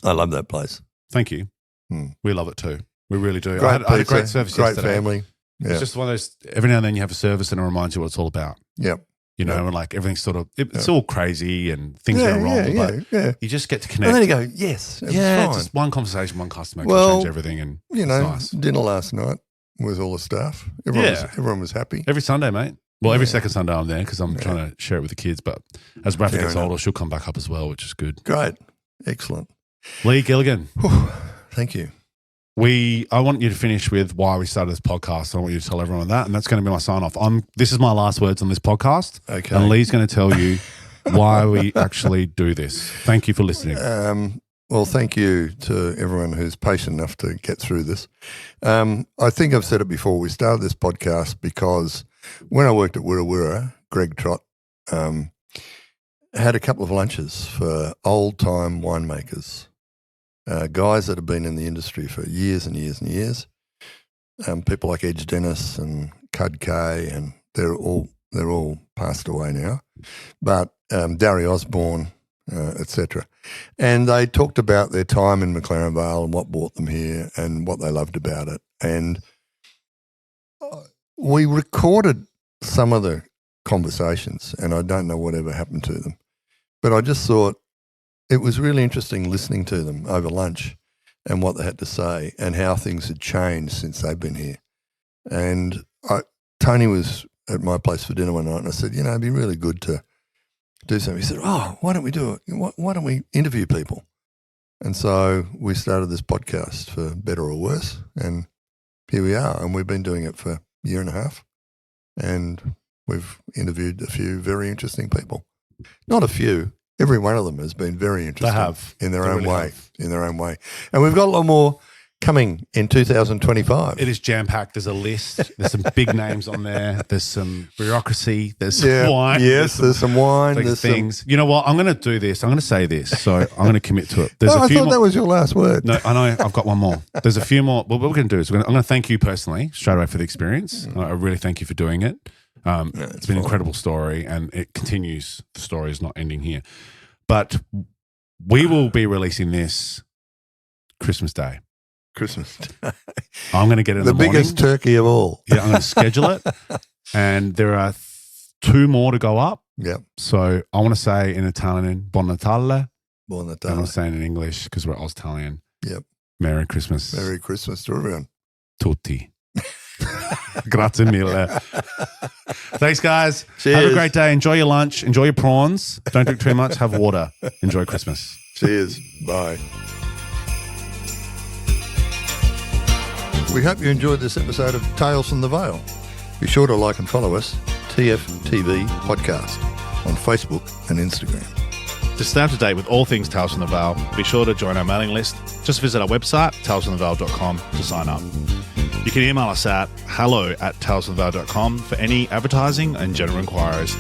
I love that place. Thank you. We love it too. We really do. Great I had a great service great yesterday. Family. Yeah. It's just one of those, every now and then you have a service and it reminds you what it's all about. Yep. And like everything's sort of, it's all crazy and things go wrong, but you just get to connect. And then you go, yes, it was fine. Just one conversation, one customer can change everything. And it's nice. Dinner last night with all the staff. Everyone was happy. Every Sunday, mate. Well, every second Sunday I'm there because I'm trying to share it with the kids. But as Rafa gets older, she'll come back up as well, which is good. Great. Excellent. Leigh Gilligan. Thank you. I want you to finish with why we started this podcast. I want you to tell everyone that, and that's going to be my sign off. This is my last words on this podcast. Okay. And Leigh's going to tell you why we actually do this. Thank you for listening. Well, thank you to everyone who's patient enough to get through this. I think I've said it before. We started this podcast because when I worked at Wirra Wirra, Greg Trott had a couple of lunches for old-time winemakers. Guys that have been in the industry for years and years and years, people like Edge Dennis and Cud Kay, and they're all passed away now. But Darry Osborne, etc. And they talked about their time in McLaren Vale and what brought them here and what they loved about it. And we recorded some of the conversations, and I don't know whatever happened to them. But I just thought it was really interesting listening to them over lunch and what they had to say and how things had changed since they've been here. And Tony was at my place for dinner one night and I said, it'd be really good to do something. He said, why don't we do it? Why don't we interview people? And so we started this podcast for better or worse, and here we are. And we've been doing it for a year and a half, and we've interviewed a few very interesting people. Not a few. Every one of them has been very interesting. They have. In their They own really way. have. In their own way. And we've got a lot more coming in 2025. It is jam-packed. There's a list. There's some big names on there. There's some bureaucracy. There's some wine. Yes, there's some wine. There's There's things. You know what? I'm going to do this. I'm going to say this. So I'm going to commit to it. There's I a few thought more. that was your last word. No, I know. I've got one more. There's a few more. What we're going to do is I'm going to thank you personally straight away for the experience. I really thank you for doing it. It's been an incredible story, and it continues. The story is not ending here. But we will be releasing this Christmas Day. Christmas Day. I'm going to get it in the morning. biggest turkey of all. Yeah, I'm going to schedule it. And there are 2 more to go up. Yep. So I want to say in Italian, Buon Natale. Buon I'm Natale. going to say it in English because we're Australian. Yep. Merry Christmas. Merry Christmas to everyone. Tutti. Grazie mille. Thanks, guys. Cheers. Have a great day. Enjoy your lunch. Enjoy your prawns. Don't drink too much. Have water. Enjoy Christmas. Cheers. Bye. We hope you enjoyed this episode of Tales from the Vale. Be sure to like and follow us, TFTV Podcast, on Facebook and Instagram. To stay up to date with all things Tales from the Vale, be sure to join our mailing list. Just visit our website, talesfromthevale.com, to sign up. You can email us at hello@talesfromthevale.com for any advertising and general inquiries.